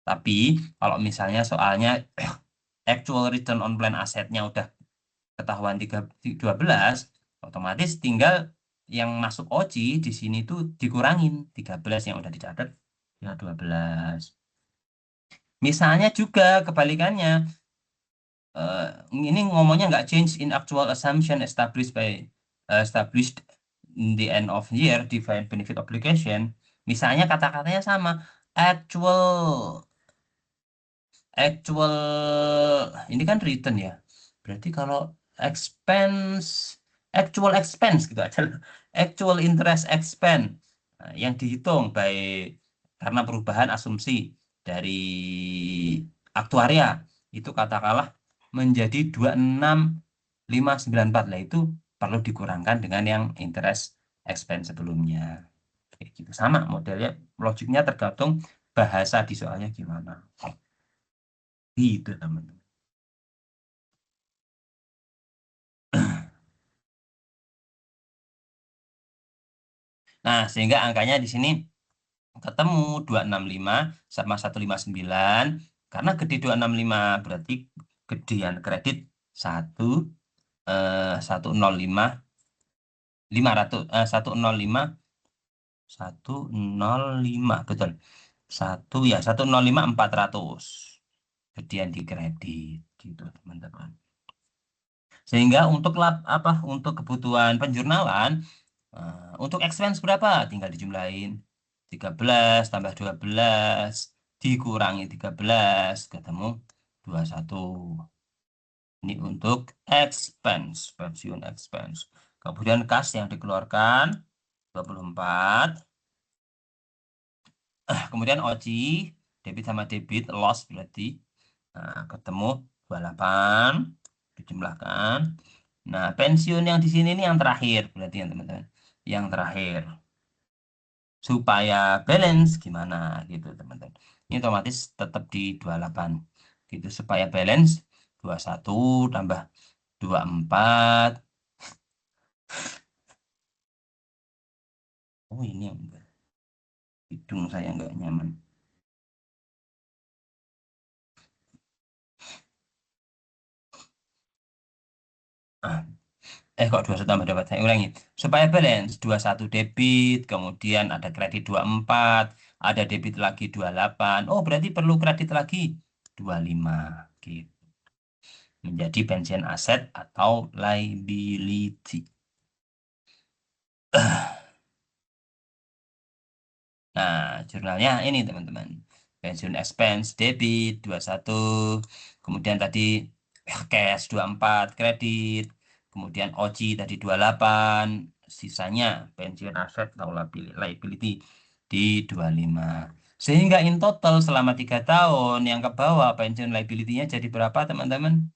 Tapi kalau misalnya soalnya actual return on plan asetnya udah ketahuan 12, otomatis tinggal yang masuk OC di sini tuh dikurangin 13 yang udah dicatat ya 12. Misalnya juga kebalikannya, eh, ini ngomongnya nggak change in actual assumption established in the end of year defined benefit obligation. Misalnya kata-katanya sama, actual ini kan return ya. Berarti kalau expense actual expense gitu aja. Actual interest expense yang dihitung baik karena perubahan asumsi dari aktuaria itu katakanlah menjadi 26,594 lah itu perlu dikurangkan dengan yang interest expense sebelumnya. Kayak gitu sama modelnya logiknya tergantung bahasa di soalnya gimana. Gitu teman-teman. Nah, sehingga angkanya di sini ketemu 265 sama 159. Karena gede 265 berarti gedean kredit 1 105 500 105 105 betul. 105 400 gedean di kredit gitu teman-teman. Sehingga untuk untuk kebutuhan penjurnalan untuk expense berapa? Tinggal dijumlahin 13 tambah 12 dikurangi 13 ketemu 21. Ini untuk expense, pensiun expense. Kemudian kas yang dikeluarkan 24. Kemudian OC, debit sama debit, loss berarti. Nah, ketemu 28 dijumlahkan. Nah, pensiun yang di sini ini yang terakhir berarti ya teman-teman. Yang terakhir supaya balance gimana gitu teman-teman. Ini otomatis tetap di 28 gitu supaya balance 21 tambah 24. Oh ini yang enggak. Hidung saya nggak nyaman. Ah, kok 21 tambah 24 saya ulangi. Supaya balance 21 debit, kemudian ada kredit 24, ada debit lagi 28. Oh berarti perlu kredit lagi 25 gitu. Menjadi pensiun aset atau liability. Nah, jurnalnya ini teman-teman. Pensiun expense debit 21, kemudian tadi cash 24, kredit, kemudian OC tadi 28, sisanya pensiun aset atau liability di 25. Sehingga in total selama 3 tahun yang ke bawah pensiun liability-nya jadi berapa teman-teman?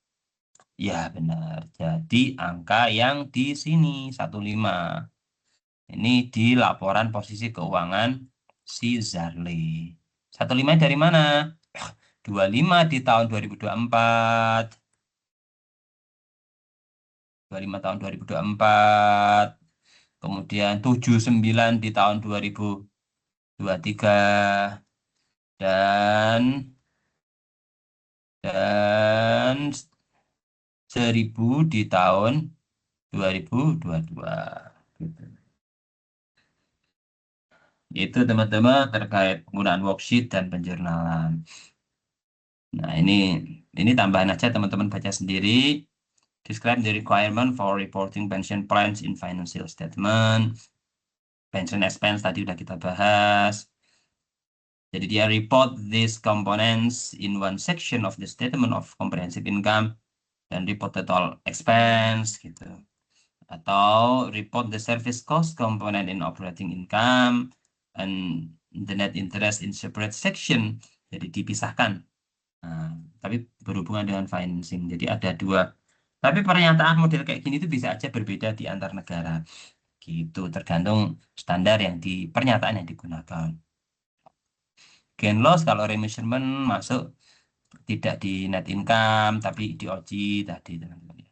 Ya benar. Jadi angka yang di sini 15. Ini di laporan posisi keuangan si Zarley. 15 dari mana? 25 di tahun 2024. 25 tahun 2024. Kemudian 79 di tahun 2023. Dan dan 1000 di tahun 2022. Gitu. Itu teman-teman terkait penggunaan worksheet dan penjurnalan. Nah, ini tambahan aja teman-teman baca sendiri. Describe the requirement for reporting pension plans in financial statement. Pension expense tadi udah kita bahas. Jadi dia report these components in one section of the statement of comprehensive income dan report total expense gitu. Atau report the service cost component in operating income and the net interest in separate section. Jadi dipisahkan. Nah, tapi berhubungan dengan financing. Jadi ada dua. Tapi pernyataan model kayak gini itu bisa aja berbeda di antar negara. Gitu, tergantung standar yang di pernyataan yang digunakan. Gain loss kalau remeasurement masuk tidak di net income tapi di OG tadi teman-teman.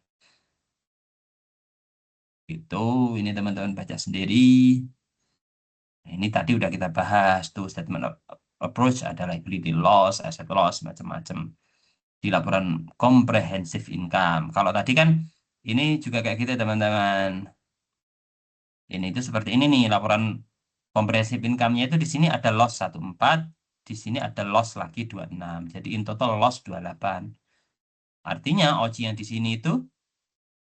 Itu ini teman-teman baca sendiri. Nah, ini tadi udah kita bahas tuh statement of approach ada liability loss, asset loss macam-macam di laporan comprehensive income. Kalau tadi kan ini juga kayak gitu teman-teman. Ini itu seperti ini nih laporan comprehensive income-nya itu di sini ada loss 14, di sini ada loss lagi 26. Jadi in total loss 28. Artinya OC yang di sini itu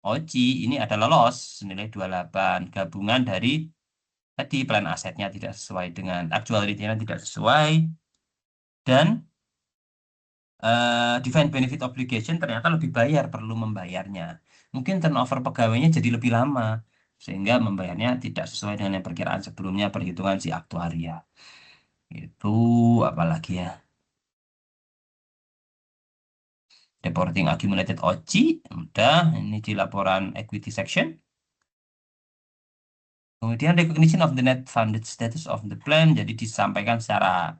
OC ini adalah loss senilai 28 gabungan dari tadi plan asetnya tidak sesuai dengan actual return tidak sesuai dan defined benefit obligation ternyata lebih bayar perlu membayarnya. Mungkin turnover pegawainya jadi lebih lama sehingga membayarnya tidak sesuai dengan yang perkiraan sebelumnya perhitungan si aktuaria. Itu apalagi ya? Reporting accumulated OC, udah ini di laporan equity section. Kemudian recognition of the net funded status of the plan, jadi disampaikan secara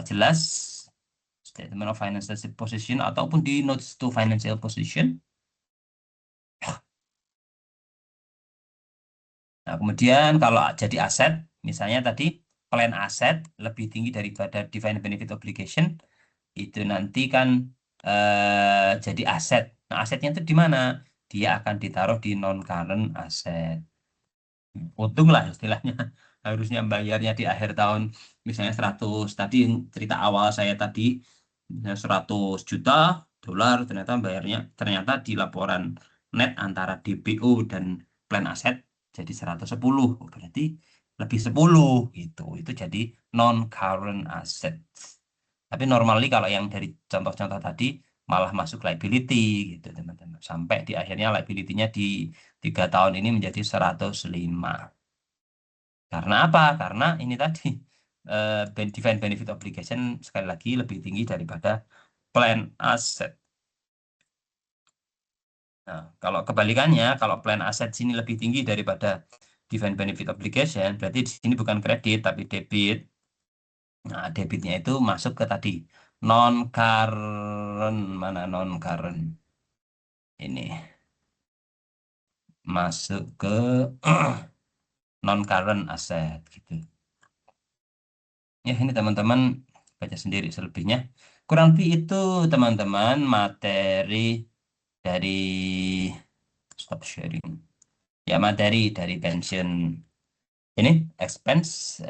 jelas statement of financial position ataupun di notes to financial position. Nah, kemudian kalau jadi aset, misalnya tadi plan aset lebih tinggi daripada defined benefit obligation, itu nanti kan jadi aset. Nah, asetnya itu di mana? Dia akan ditaruh di non-current asset. Untung lah istilahnya. Harusnya bayarnya di akhir tahun, misalnya 100. Tadi yang cerita awal saya tadi, misalnya 100 juta dolar, ternyata di laporan net antara DPO dan plan aset jadi 110. Berarti lebih 10 gitu. Itu jadi non-current asset. Tapi normally kalau yang dari contoh-contoh tadi malah masuk liability gitu teman-teman. Sampai di akhirnya liability-nya di 3 tahun ini menjadi 105. Karena apa? Karena ini tadi defined benefit obligation sekali lagi lebih tinggi daripada plan asset. Nah, kalau kebalikannya, kalau plan asset sini lebih tinggi daripada defined benefit obligation, berarti di sini bukan kredit tapi debit. Nah, debitnya itu masuk ke tadi non current, mana non current ini masuk ke non current asset gitu. Ya, ini teman-teman baca sendiri selebihnya. Kurang lebih itu teman-teman materi dari stop sharing. Ya, materi dari pension ini expense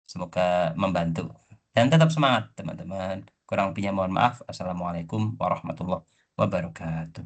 semoga membantu dan tetap semangat teman-teman. Kurang lebihnya mohon maaf. Assalamualaikum warahmatullahi wabarakatuh.